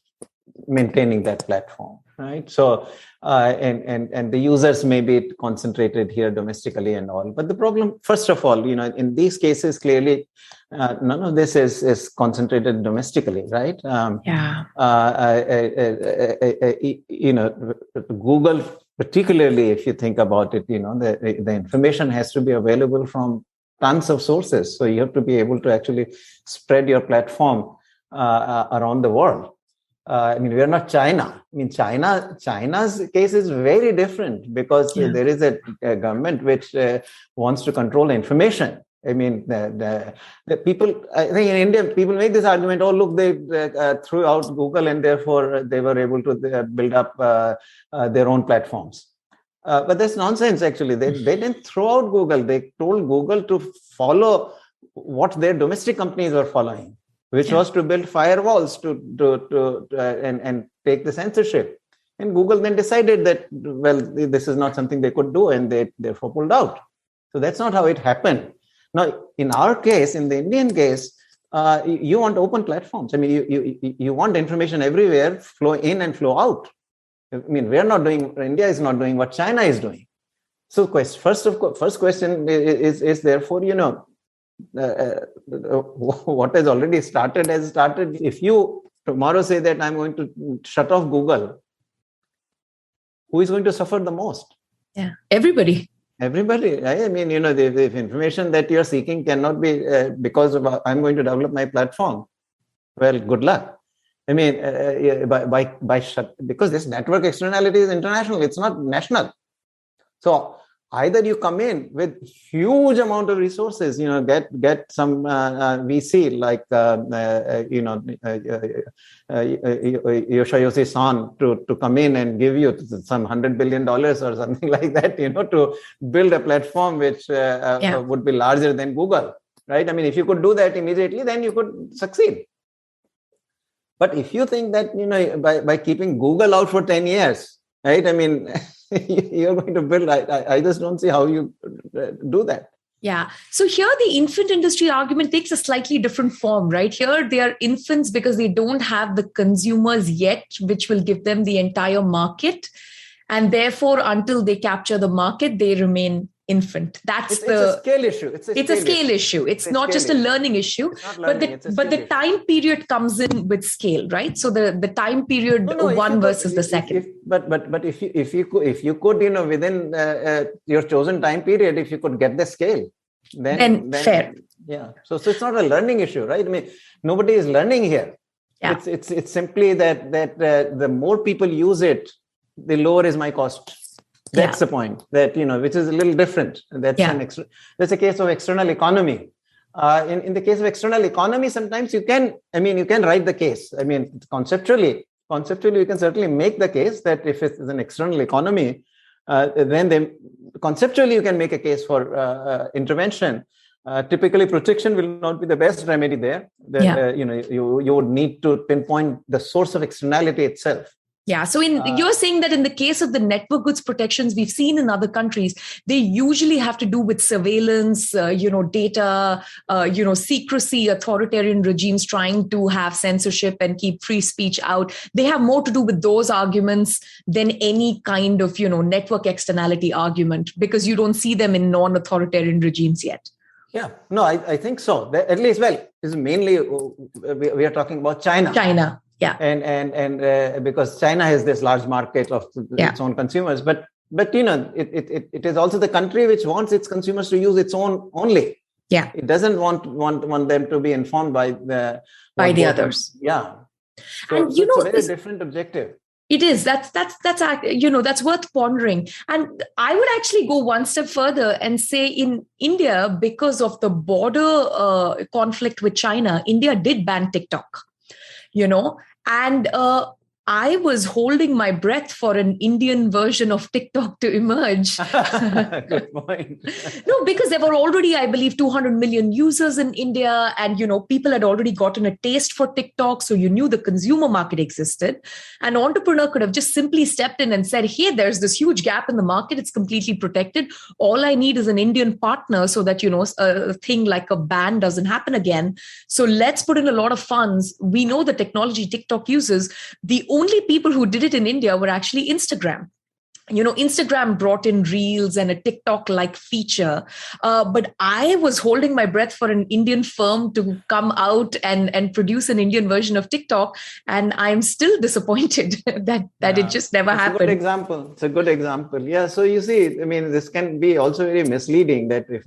Speaker 2: maintaining that platform, right? So and the users may be concentrated here domestically and all, but the problem, first of all, in these cases, clearly none of this is concentrated domestically, right? Google, particularly if you think about it, the information has to be available from tons of sources. So you have to be able to actually spread your platform around the world. We are not China. China's case is very different, because there is a government which wants to control information. The people, I think in India, people make this argument, oh, look, they threw out Google and therefore they were able to build up their own platforms. But that's nonsense, actually. They didn't throw out Google. They told Google to follow what their domestic companies were following, which was to build firewalls and take the censorship. And Google then decided that, well, this is not something they could do, and they therefore pulled out. So that's not how it happened. Now, in our case, in the Indian case, you want open platforms. You want information everywhere, flow in and flow out. India is not doing what China is doing. So first question is therefore, what has already started has started. If you tomorrow say that I'm going to shut off Google, who is going to suffer the most?
Speaker 1: Everybody.
Speaker 2: The information that you're seeking cannot be because of I'm going to develop my platform. Well, good luck. Because this network externality is international, it's not national. So either you come in with huge amount of resources, get some VC like Yoshiyoshi San to come in and give you some $100 billion or something like that, to build a platform which would be larger than Google, right? If you could do that immediately, then you could succeed. But if you think that, by keeping Google out for 10 years, right? You're going to build, I just don't see how you do that.
Speaker 1: Yeah. So here the infant industry argument takes a slightly different form, right? Here they are infants because they don't have the consumers yet, which will give them the entire market. And therefore, until they capture the market, they remain infant. It's
Speaker 2: a scale issue. It's
Speaker 1: a scale issue. It's not just a learning issue, but the time period comes in with scale, right? So the time period one versus the second.
Speaker 2: But if you could, within your chosen time period, if you could get the scale, then
Speaker 1: fair.
Speaker 2: Yeah. So it's not a learning issue, right? Nobody is learning here. Yeah. It's simply that the more people use it, the lower is my cost. That's the point, that, which is a little different. That's a case of external economy. In the case of external economy, sometimes you can write the case. Conceptually, you can certainly make the case that if it's an external economy, then conceptually you can make a case for intervention. Typically, protection will not be the best remedy there. You would need to pinpoint the source of externality itself.
Speaker 1: Yeah. So you're saying that in the case of the network goods protections we've seen in other countries, they usually have to do with surveillance, data, secrecy, authoritarian regimes trying to have censorship and keep free speech out. They have more to do with those arguments than any kind of, network externality argument, because you don't see them in non-authoritarian regimes yet.
Speaker 2: Yeah, no, I think so. At least, it's mainly, we are talking about China.
Speaker 1: Yeah.
Speaker 2: And because China has this large market of its own consumers, but it is also the country which wants its consumers to use its own only.
Speaker 1: Yeah.
Speaker 2: It doesn't want them to be informed by the
Speaker 1: others.
Speaker 2: Yeah. So,
Speaker 1: and
Speaker 2: it's a very different objective.
Speaker 1: It is. That's worth pondering. And I would actually go one step further and say in India, because of the border conflict with China, India did ban TikTok, and I was holding my breath for an Indian version of TikTok to emerge.
Speaker 2: Good point.
Speaker 1: No, because there were already, I believe, 200 million users in India, and people had already gotten a taste for TikTok, so you knew the consumer market existed. An entrepreneur could have just simply stepped in and said, "Hey, there's this huge gap in the market; it's completely protected. All I need is an Indian partner, so that a thing like a ban doesn't happen again. So let's put in a lot of funds. We know the technology TikTok uses. The only people who did it in India were actually Instagram. Instagram brought in Reels and a TikTok-like feature. But I was holding my breath for an Indian firm to come out and produce an Indian version of TikTok. And I'm still disappointed that it just never happened.
Speaker 2: It's a good example. Yeah. So you see, this can be also very misleading that if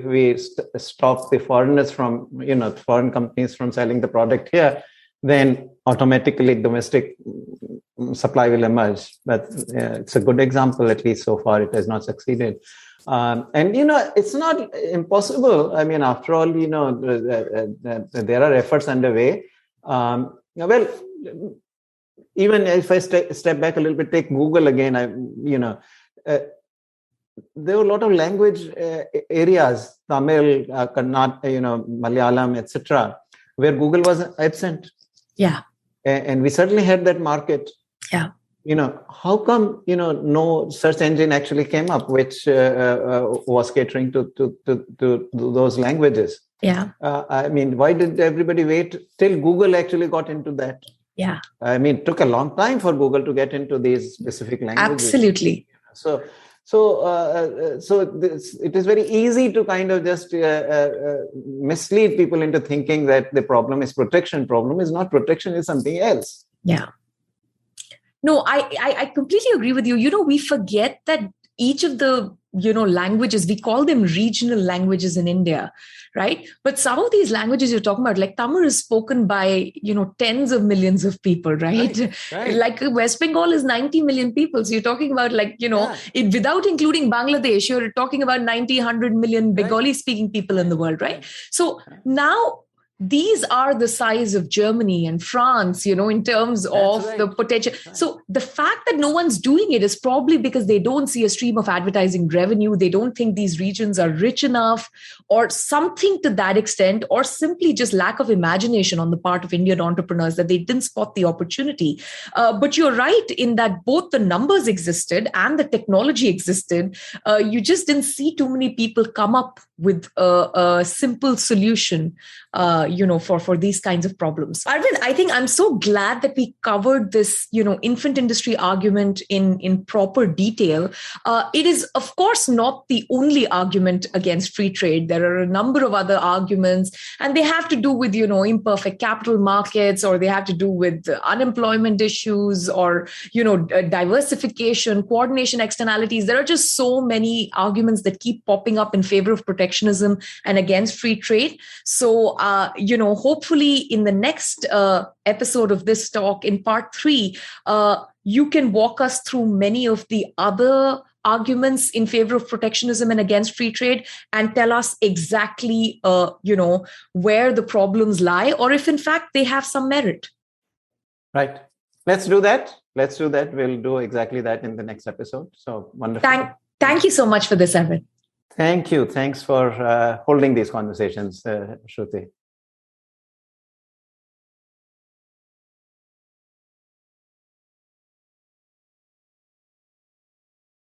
Speaker 2: we stop the foreigners from, foreign companies from selling the product here, then automatically domestic supply will emerge. But it's a good example, at least so far, it has not succeeded. And, it's not impossible. After all, there are efforts underway. Well, even if I step back a little bit, take Google again, there were a lot of language areas, Tamil, Kannada, Malayalam, etc., where Google was absent.
Speaker 1: Yeah.
Speaker 2: And we certainly had that market.
Speaker 1: Yeah.
Speaker 2: How come, no search engine actually came up, which was catering to those languages?
Speaker 1: Yeah.
Speaker 2: Why did everybody wait till Google actually got into that?
Speaker 1: Yeah.
Speaker 2: It took a long time for Google to get into these specific languages.
Speaker 1: Absolutely.
Speaker 2: It is very easy to kind of just mislead people into thinking that the problem is protection. Problem is not protection, is something else.
Speaker 1: Yeah. No, I completely agree with you. We forget that each of the, languages, we call them regional languages in India, right? But some of these languages you're talking about, like Tamil, is spoken by, tens of millions of people, right?
Speaker 2: Right.
Speaker 1: Like West Bengal is 90 million people. So you're talking about without including Bangladesh, you're talking about 90, 100 million Bengali speaking people in the world, right? So now, these are the size of Germany and France, in terms of the potential. So the fact that no one's doing it is probably because they don't see a stream of advertising revenue. They don't think these regions are rich enough, or something to that extent, or simply just lack of imagination on the part of Indian entrepreneurs that they didn't spot the opportunity. But you're right in that both the numbers existed and the technology existed. You just didn't see too many people come up with a simple solution, for these kinds of problems. Arvind, I think I'm so glad that we covered this, infant industry argument in proper detail. It is, of course, not the only argument against free trade. There are a number of other arguments, and they have to do with, imperfect capital markets, or they have to do with unemployment issues, or, diversification, coordination externalities. There are just so many arguments that keep popping up in favor of protectionism and against free trade. So, hopefully in the next episode of this talk, in part 3, you can walk us through many of the other arguments in favor of protectionism and against free trade, and tell us exactly, where the problems lie, or if in fact they have some merit. Right.
Speaker 2: Let's do that. We'll do exactly that in the next episode. So wonderful.
Speaker 1: Thank you so much for this, Arvind.
Speaker 2: Thank you. Thanks for holding these conversations, Shruti.